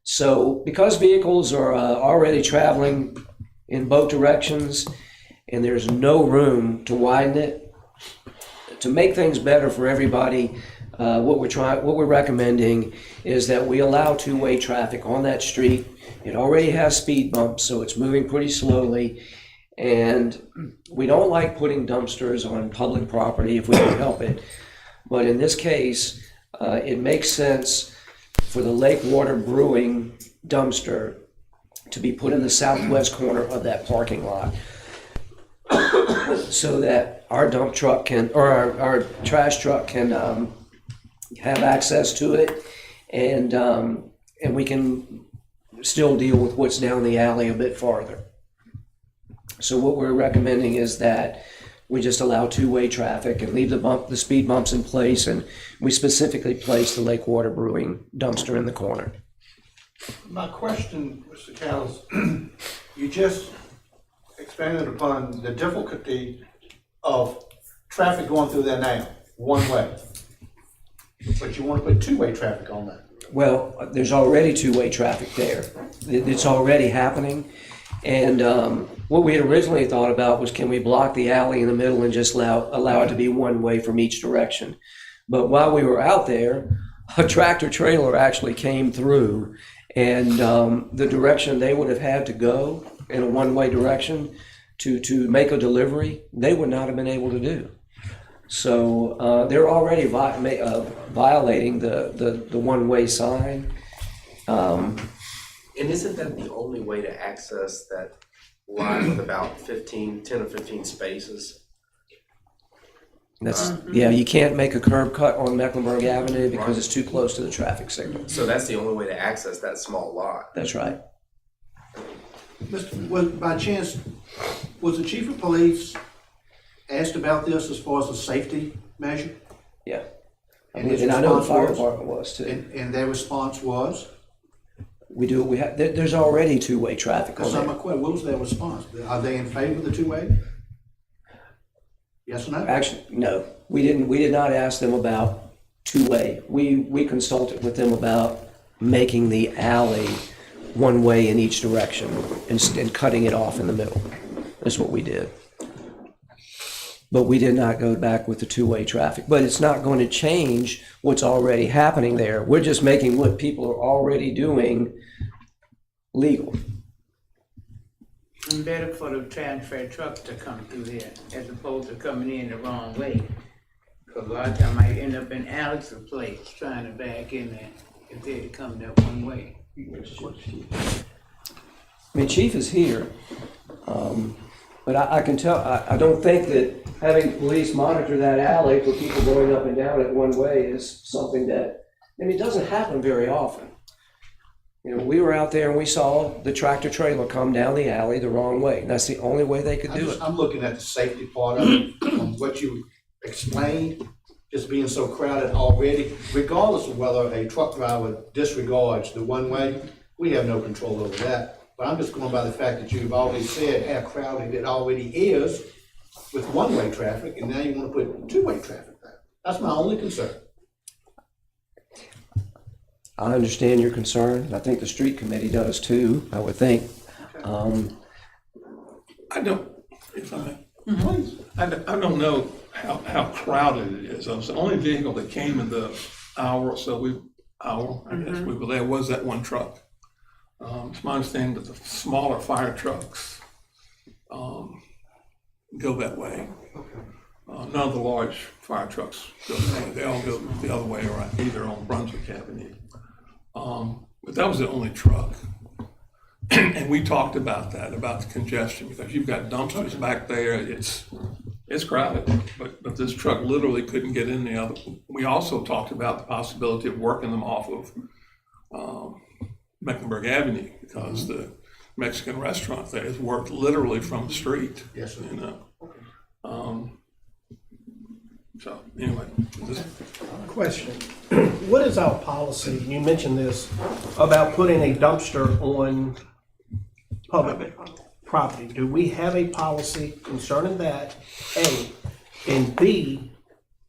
So because vehicles are already traveling in both directions, and there's no room to widen it, to make things better for everybody, what we're recommending is that we allow two-way traffic on that street. It already has speed bumps, so it's moving pretty slowly. And we don't like putting dumpsters on public property if we can help it. But in this case, it makes sense for the Lakewater Brewing dumpster to be put in the southwest corner of that parking lot, so that our dump truck our trash truck can have access to it, and we can still deal with what's down the alley a bit farther. So what we're recommending is that we just allow two-way traffic and leave the speed bumps in place, and we specifically place the Lakewater Brewing dumpster in the corner. My question, Mr. Cowles, you just expanded upon the difficulty of traffic going through there now, one way. But you want to put two-way traffic on that. Well, there's already two-way traffic there. It's already happening. And what we had originally thought about was, can we block the alley in the middle and just allow it to be one way from each direction? But while we were out there, a tractor trailer actually came through, and the direction they would have had to go in a one-way direction to make a delivery, they would not have been able to do. So they're already violating the one-way sign. And isn't that the only way to access that lot with about 10 or 15 spaces? That's, yeah, you can't make a curb cut on Mecklenburg Avenue because it's too close to the traffic signal. So that's the only way to access that small lot. That's right. Was, by chance, was the chief of police asked about this as far as a safety measure? Yeah. And his And I know the response fire was? department was too. And their response was? We have, there's already two-way traffic on Because I'm there. a question, what was their response? Are they in favor of the two-way? Yes or no? Actually, no, we did not ask them about two-way. We consulted with them about making the alley one way in each direction and cutting it off in the middle. That's what we did. But we did not go back with the two-way traffic. But it's not going to change what's already happening there. We're just making what people are already doing legal. And better for the transfer trucks to come through there as opposed to coming in the wrong way. Because a lot of time I end up in Alex's place trying to back in there if they had come that one way. I mean, Chief is here, but I can tell, I don't think that having police monitor that alley for people going up and down it one way is something that, I mean, it doesn't happen very often. You know, we were out there and we saw the tractor trailer come down the alley the wrong way. And that's the only way they could do it. I'm looking at the safety part of it, from what you explained, just being so crowded already, regardless of whether a truck driver disregards the one-way, we have no control over that. But I'm just going by the fact that you've already said how crowded it already is with one-way traffic, and now you want to put two-way traffic there. That's my only concern. I understand your concern. I think the street committee does too, I would think. I don't, if I may, please, I don't know how crowded it is. I was the only vehicle that came in the hour or so I guess we were there, was that one truck. It's my understanding that the smaller fire trucks go that way. None of the large fire trucks go that way. They all go the other way around, either on Brunswick Avenue. But that was the only truck. And we talked about that, about the congestion, because you've got dumpsters back there, it's crowded, but this truck literally couldn't get in the other. We also talked about the possibility of working them off of Mecklenburg Avenue, because the Mexican restaurant there is worked literally from the street. Yes, sir. You know. So anyway, Question. What is our policy, you mentioned this, about putting a dumpster on public property? Do we have a policy concerning that, A? And B,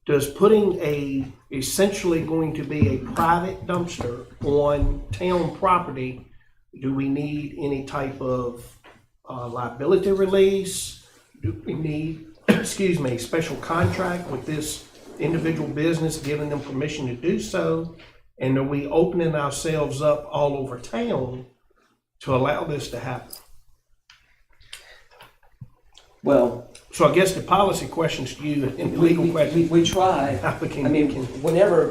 does putting essentially going to be a private dumpster on town property, do we need any type of liability release? Do we need, special contract with this individual business, giving them permission to do so? And are we opening ourselves up all over town to allow this to happen? Well, So I guess the policy questions to you and the legal questions. we try. How we can- I mean, whenever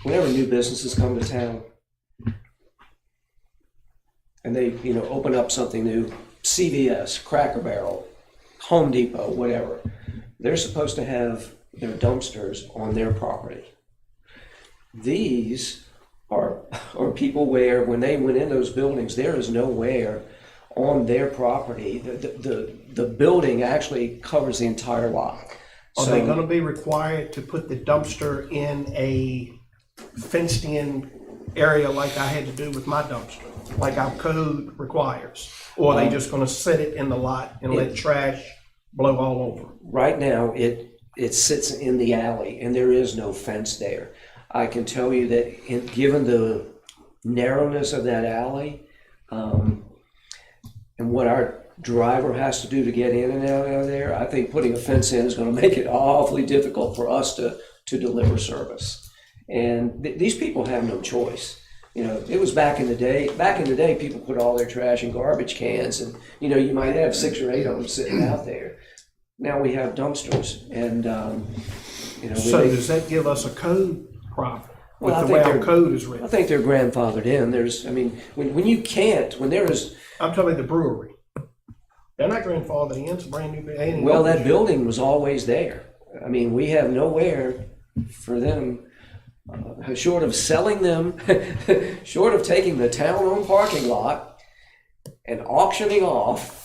new businesses come to town and they, open up something new, CVS, Cracker Barrel, Home Depot, whatever, they're supposed to have their dumpsters on their property. These are people where, when they went in those buildings, there is nowhere on their property. The building actually covers the entire lot. Are they gonna be required to put the dumpster in a fenced-in area like I had to do with my dumpster, like our code requires? Or are they just gonna set it in the lot and let trash blow all over? Right now, it sits in the alley and there is no fence there. I can tell you that given the narrowness of that alley, and what our driver has to do to get in and out of there, I think putting a fence in is going to make it awfully difficult for us to deliver service. And these people have no choice. You know, it was back in the day, people put all their trash in garbage cans, and, you know, you might have 6 or 8 of them sitting out there. Now we have dumpsters, and, you know. So does that give us a code problem with Well, I the way think our they're- code is written? I think they're grandfathered in. When there is, I'm talking about the brewery. They're not grandfathered in, it's a brand new. ain't well, no- that building was always there. I mean, we have nowhere for them, short of selling them, short of taking the town-owned parking lot and auctioning off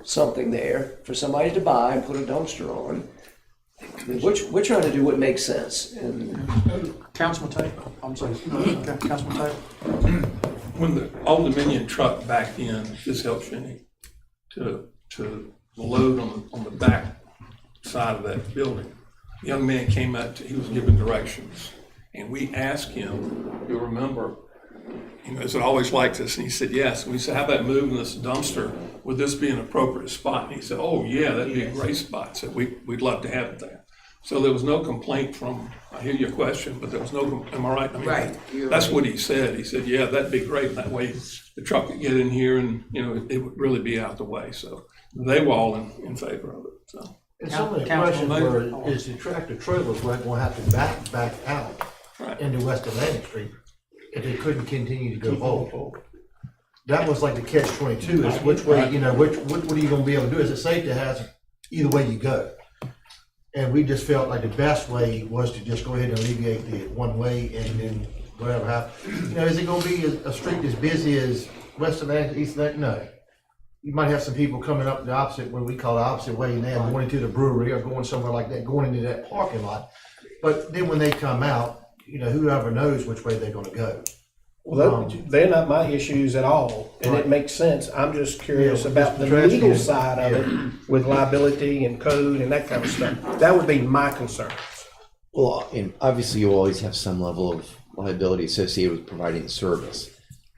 something there for somebody to buy and put a dumpster on. I mean, we're trying to do what makes sense. And Councilman Taylor, I'm sorry, Councilman Taylor. When the Old Dominion truck backed in, this helps Jenny, to load on the back side of that building, a young man came out, he was giving directions, and we asked him, you'll remember, you know, is it always like this? And he said, yes. And we said, how about moving this dumpster? Would this be an appropriate spot? And he said, oh, yeah, that'd be a great spot. So we'd love to have it there. So there was no complaint from, I hear your question, but there was no, am I right? I mean, Right, you're that's right. what he said. He said, yeah, that'd be great. That way the truck could get in here and, you know, it would really be out the way. So they were all in favor of it, so. And some of the Councilman questions Booth. were, is the tractor trailers weren't gonna have to back out Right. into West Atlantic Street if they couldn't continue to go forward. That was like the catch-22, is which way, you know, what are you gonna be able to do? Is it safe to have either way you go? And we just felt like the best way was to just go ahead and alleviate the one way and then whatever happens. You know, is it gonna be a street as busy as West Atlantic, East Atlantic? No. You might have some people coming up the opposite, what we call the opposite way now, going into the brewery or going somewhere like that, going into that parking lot. But then when they come out, you know, whoever knows which way they're gonna go. Well, they're not my issues at all, and it Right. makes sense. I'm just curious Yeah, about the tragedy legal is- side of it with liability and code and that kind of stuff. That would be my concern. Well, and obviously you always have some level of liability associated with providing the service.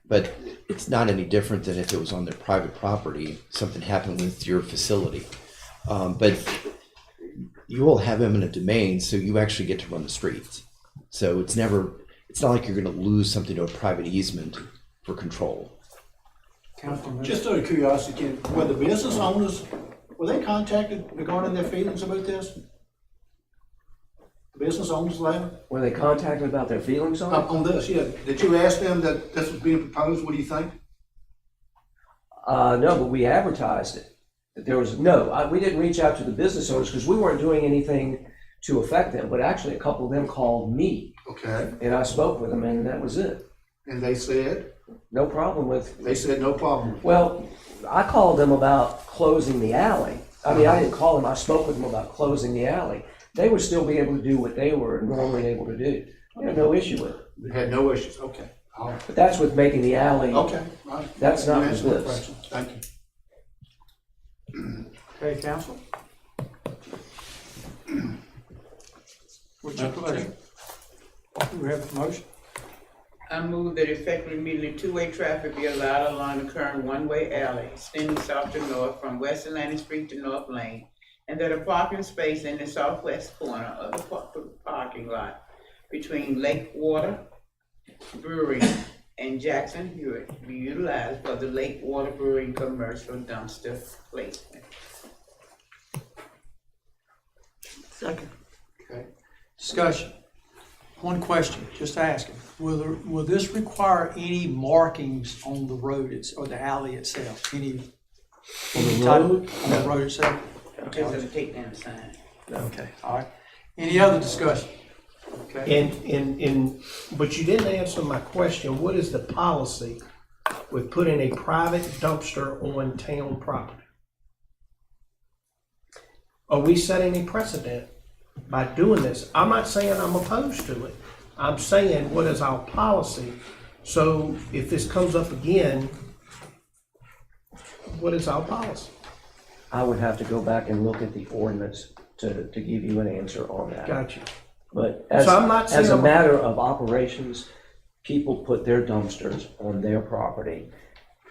But it's not any different than if it was on their private property, something happened with your facility. But you will have eminent domain, so you actually get to run the streets. So it's not like you're gonna lose something to a private easement for control. Councilman Booth. Just out of curiosity, were the business owners, were they contacted regarding their feelings about this? The business owners, Larry? were they contacted about their feelings on it? On this, yeah. Did you ask them that this was being proposed? What do you think? No, but we advertised it. There was, we didn't reach out to the business owners because we weren't doing anything to affect them, but actually a couple of them called me Okay. and I spoke with them and that was it. And they said, No problem with, no problem. well, I called them about closing the alley. I mean, I didn't call them, I spoke with them about closing the alley. They would still be able to do what they were normally able to do. They had no issue with it. They had no issues, okay. All right. But that's with making the alley. Okay, all right. That's not You answered my this. question. Thank you. Okay, council? What's your pleasure? Do we have a motion? I move that effective immediately two-way traffic be allowed along the current one-way alley extending south to north from West Atlantic Street to North Lane, and that a parking space in the southwest corner of the parking lot between Lake Water Brewing and Jackson Hewitt be utilized for the Lake Water Brewing commercial dumpster placement. Second. Okay. Discussion. One question, just asking. Will this require any markings on the road or the alley itself? Any type on the road itself? Just to take down the sign. Okay, all right. Any other discussion? Okay. But you didn't answer my question. What is the policy with putting a private dumpster on town property? Are we setting a precedent by doing this? I'm not saying I'm opposed to it. I'm saying, what is our policy? So if this comes up again, what is our policy? I would have to go back and look at the ordinance to give you an answer on that. Gotcha. But as, So I'm not as a saying- matter of operations, people put their dumpsters on their property.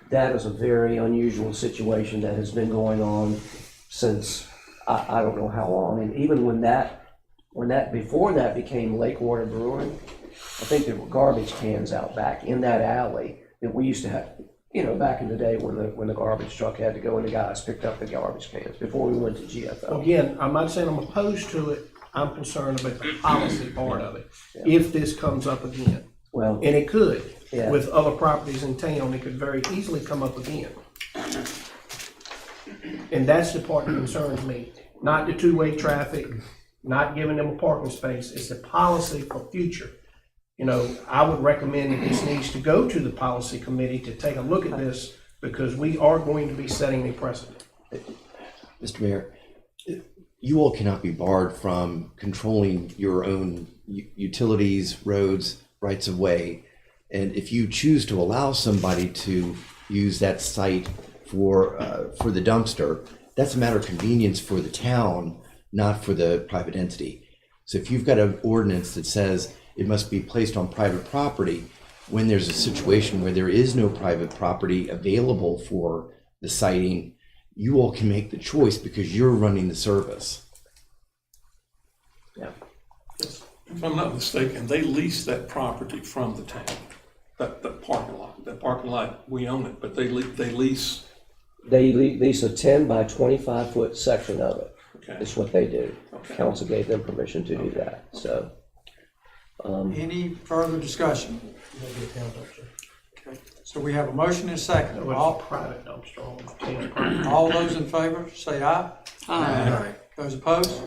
That is a very unusual situation that has been going on since, I don't know how long. And even before that became Lakewater Brewing, I think there were garbage cans out back in that alley that we used to have, back in the day when the garbage truck had to go and the guys picked up the garbage cans before we went to GFO. Again, I'm not saying I'm opposed to it, I'm concerned about the policy part of it, if this comes up again. Well, And it could, Yeah. with other properties in town, it could very easily come up again. And that's the part that concerns me, not the two-way traffic, not giving them a parking space, it's the policy for future. I would recommend that this needs to go to the policy committee to take a look at this, because we are going to be setting a precedent. Mr. Mayor, you all cannot be barred from controlling your own utilities, roads, rights of way. And if you choose to allow somebody to use that site for the dumpster, that's a matter of convenience for the town, not for the private entity. So if you've got an ordinance that says it must be placed on private property, when there's a situation where there is no private property available for the siting, you all can make the choice because you're running the service. yeah. If I'm not mistaken, they lease that property from the town, that parking lot. That parking lot, we own it, but they lease. They lease a 10 by 25 foot section of it. Okay. That's what they do. Okay. Council gave them permission to do that, so. Any further discussion? Okay, so we have a motion and a second. It was All, a private dumpster on town's property. all those in favor, say aye. Aye. Those opposed?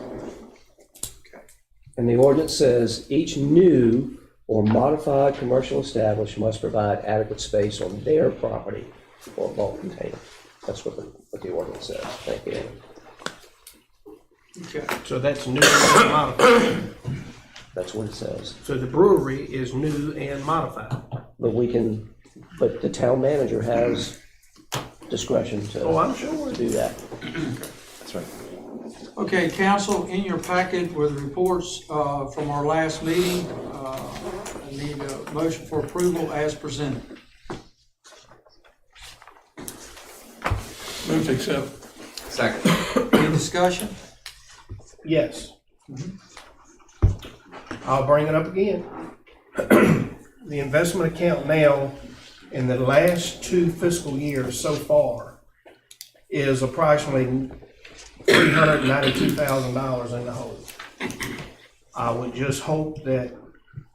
And the ordinance says each new or modified commercial establishment must provide adequate space on their property for a bulk container. That's what the ordinance says. Thank you. Okay. So that's new and modified. That's what it says. So the brewery is new and modified. But the town manager has discretion Oh, to I'm sure. do that. That's right. Okay, council, in your packet were the reports from our last meeting. I need a motion for approval as presented. Move to accept. Second. Any discussion? Yes. I'll bring it up again. The investment account now, in the last 2 fiscal years so far, is approximately $392,000 in the hole. I would just hope that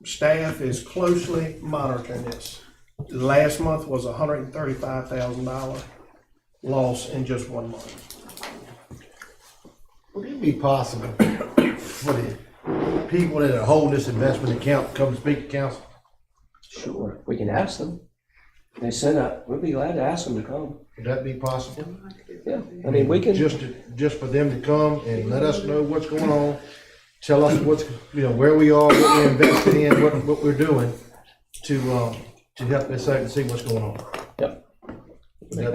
staff is closely monitoring this. Last month was a $135,000 loss in just 1 month. Would it be possible for the people that are holding this investment account to come speak to council? Sure, we can ask them. We'd be glad to ask them to come. Would that be possible? Yeah, I mean, we can. Just for them to come and let us know what's going on, tell us where we are, what we're invested in, what we're doing to help us out and see what's going on. Yep. Would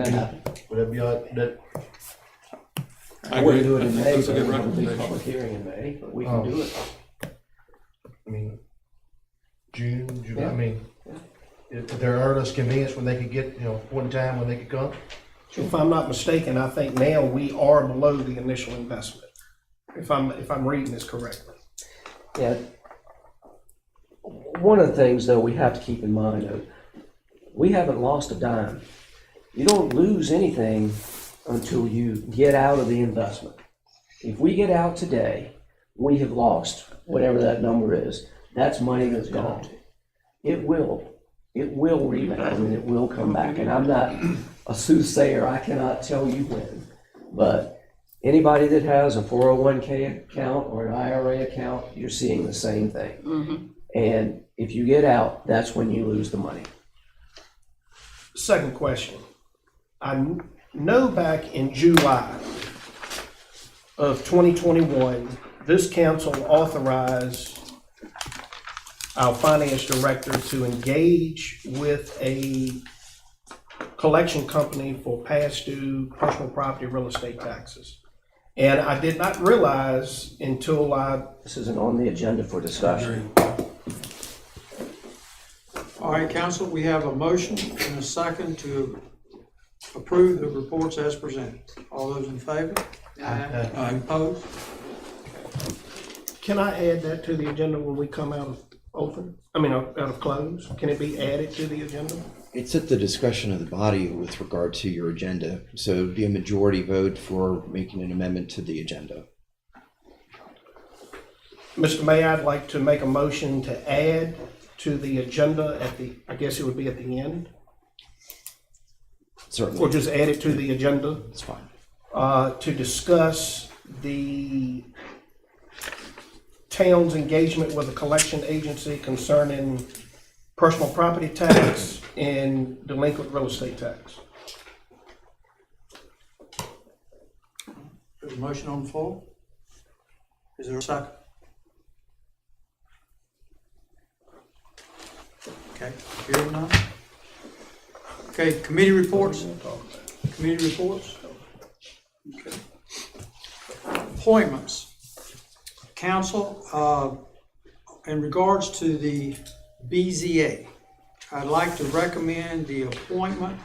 that be all right? I I wouldn't agree. do it in May, That's a but good we have a big recommendation. public hearing in May, but we can do it. I mean, June, July, Yeah. I mean, if they're at us convenience when they could get, point in time when they could come. If I'm not mistaken, I think now we are below the initial investment, if I'm reading this correctly. Yeah. One of the things, though, we have to keep in mind, though, we haven't lost a dime. You don't lose anything until you get out of the investment. If we get out today, we have lost whatever that number is. That's money that's gone. It will rebound and it will come back. And I'm not a soothsayer. I cannot tell you when. But anybody that has a 401k account or an IRA account, you're seeing the same thing. And if you get out, that's when you lose the money. Second question. I know back in July of 2021, this council authorized our finance director to engage with a collection company for past due personal property real estate taxes. And I did not realize until This isn't on the agenda for discussion. All right, council, we have a motion and a second to approve the reports as presented. All those in favor? Aye. Opposed? Can I add that to the agenda when we come out of close? Can it be added to the agenda? It's at the discretion of the body with regard to your agenda. So it'd be a majority vote for making an amendment to the agenda. Mr. Mayor, I'd like to make a motion to add to the agenda I guess it would be at the end, Certainly. or just add it to the agenda, It's fine. to discuss the town's engagement with a collection agency concerning personal property tax and delinquent real estate tax. There's a motion on the floor. Is there a second? Okay, hearing none. Okay, committee reports. Committee reports. Okay. Appointments. Council, in regards to the BZA, I'd like to recommend the appointment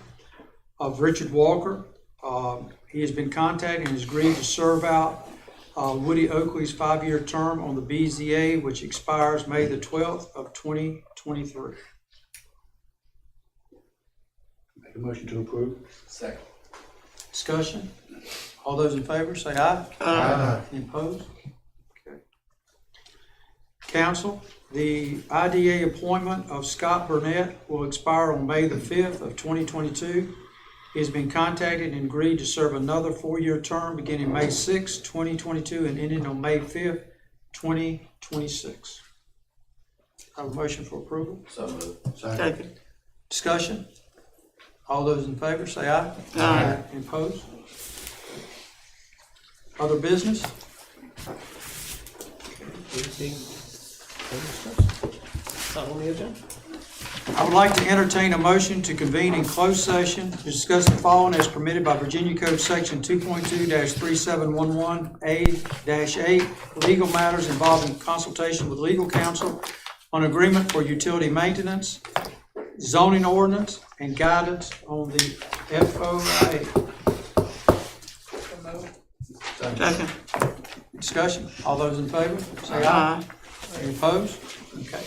of Richard Walker. He has been contacted and has agreed to serve out Woody Oakley's 5-year term on the BZA, which expires May the 12th of 2023. Make a motion to approve. Second. Discussion? All those in favor, say aye. Aye. Any opposed? Okay. Council, the IDA appointment of Scott Burnett will expire on May the 5th of 2022. He has been contacted and agreed to serve another 4-year term beginning May 6, 2022 and ending on May 5th, 2026. Have a motion for approval? So moved. Second. Discussion? All those in favor, say aye. Aye. Any opposed? Other business? Not on the agenda. I would like to entertain a motion to convene in closed session to discuss the following as permitted by Virginia Code Section 2.2-3711A-8, legal matters involving consultation with legal counsel on agreement for utility maintenance, zoning ordinance, and guidance on the FOA. Second. Discussion? All those in favor, say aye. Any opposed? Okay.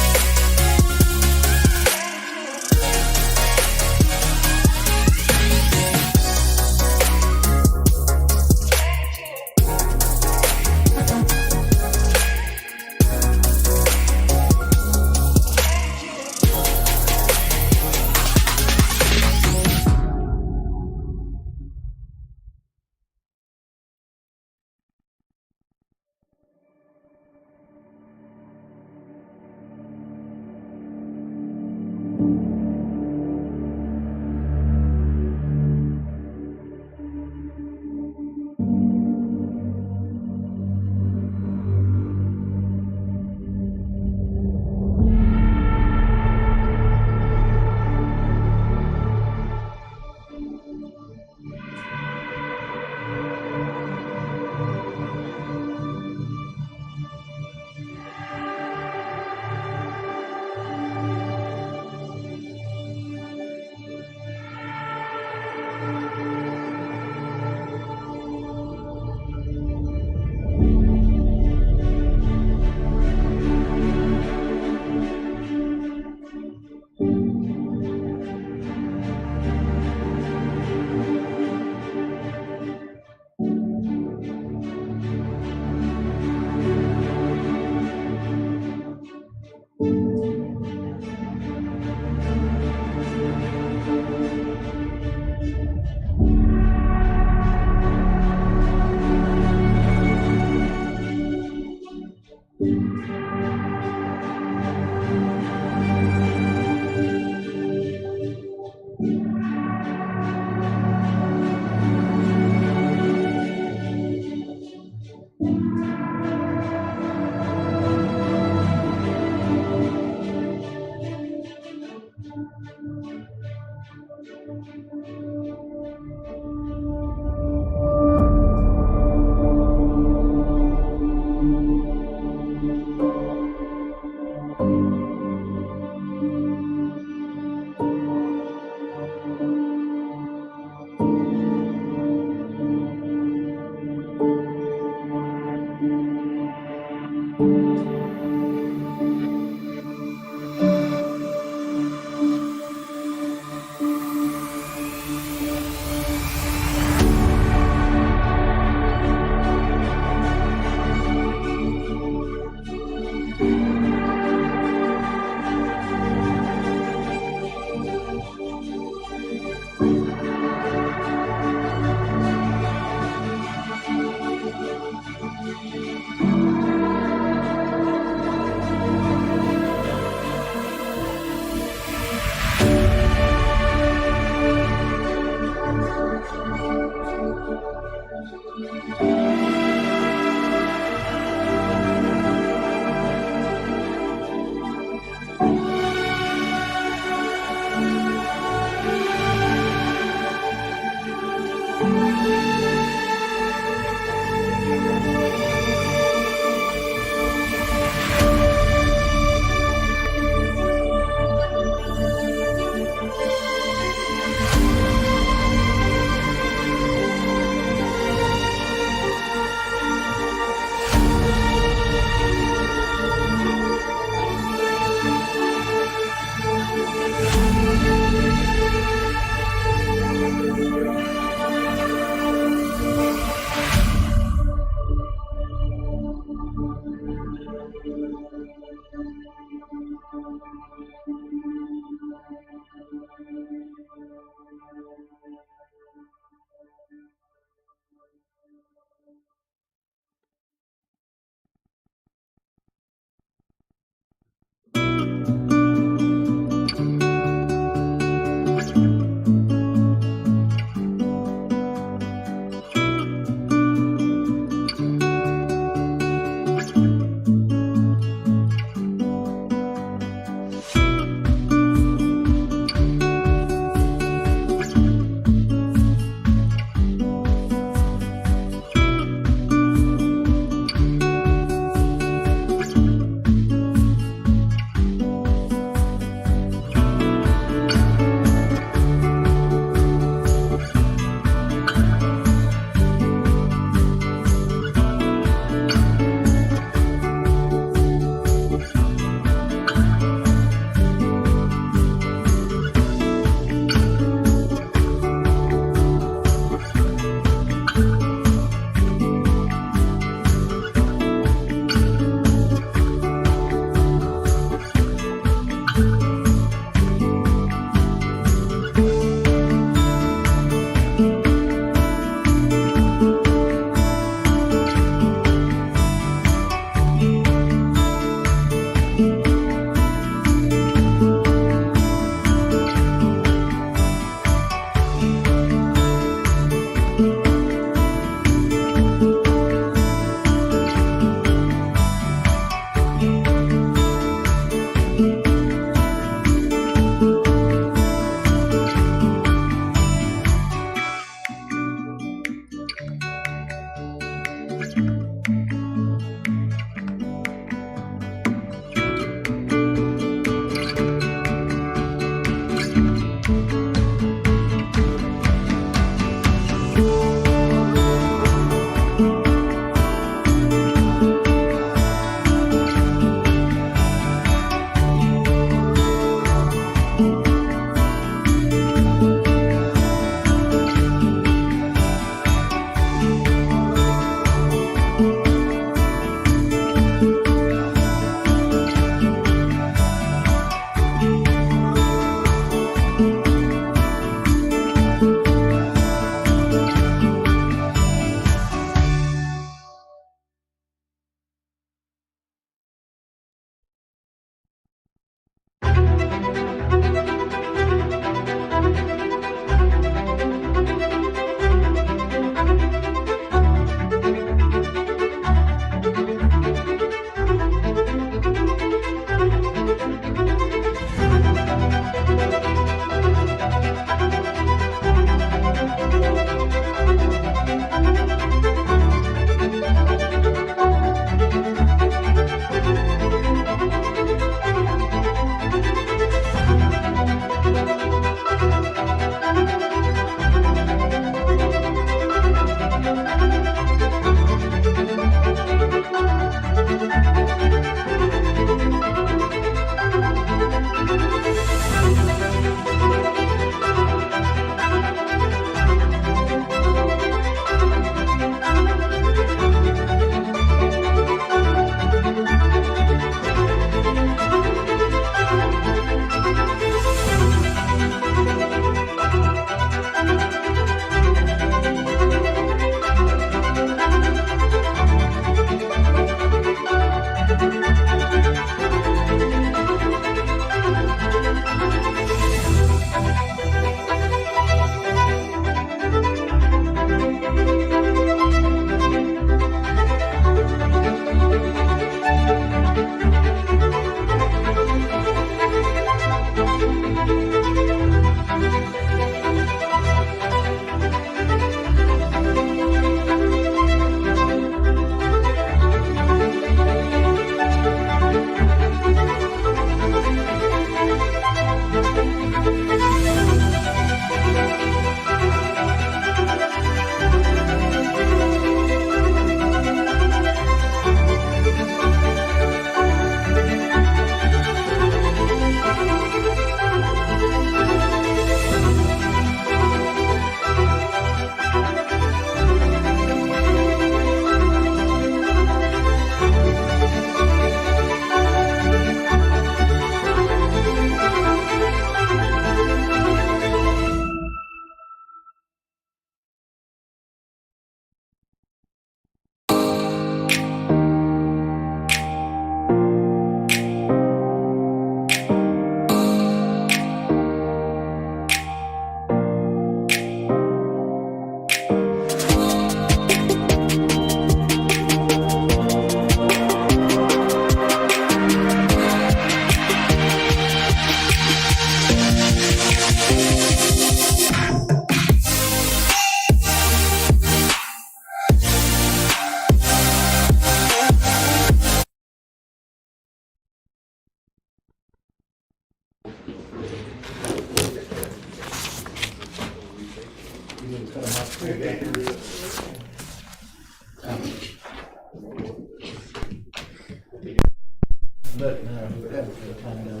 But, no, that was the time, no.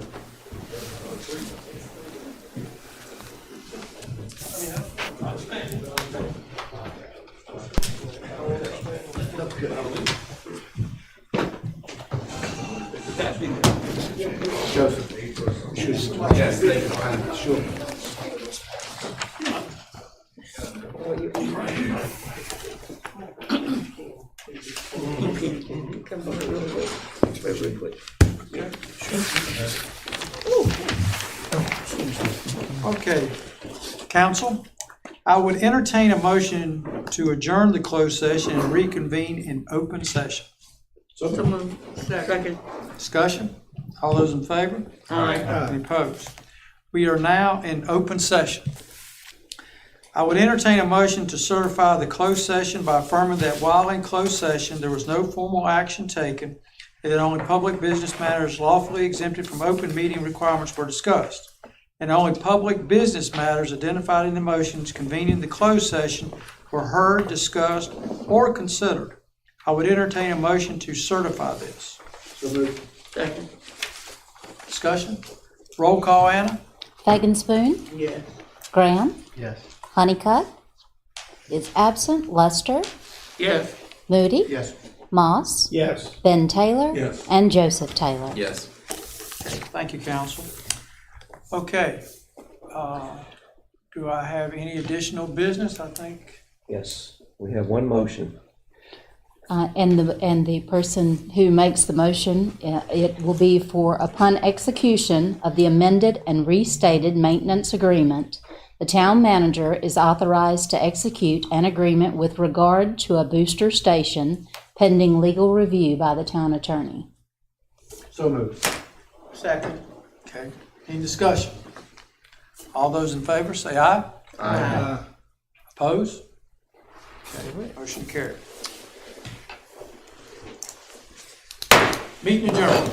Okay, council, I would entertain a motion to adjourn the closed session and reconvene in open session. Second. Discussion? All those in favor? Aye. Any opposed? We are now in open session. I would entertain a motion to certify the closed session by affirming that while in closed session, there was no formal action taken, and that only public business matters lawfully exempted from open meeting requirements were discussed, and only public business matters identified in the motions convening the closed session were heard, discussed, or considered. I would entertain a motion to certify this. Second. Discussion? Roll call, Anna? Fagan Spoon, Yes. Graham, Yes. Honeycutt is absent, Lester, Yes. Moody, Yes. Moss, Yes. Ben Taylor, Yes. and Joseph Taylor. Yes. Thank you, council. Okay, do I have any additional business? I think, Yes, we have one motion. And the person who makes the motion, it will be for upon execution of the amended and restated maintenance agreement, the town manager is authorized to execute an agreement with regard to a booster station pending legal review by the town attorney. So moved. second. Okay, any discussion? All those in favor, say aye. Aye. Opposed? Okay, motion carried. Meeting adjourned.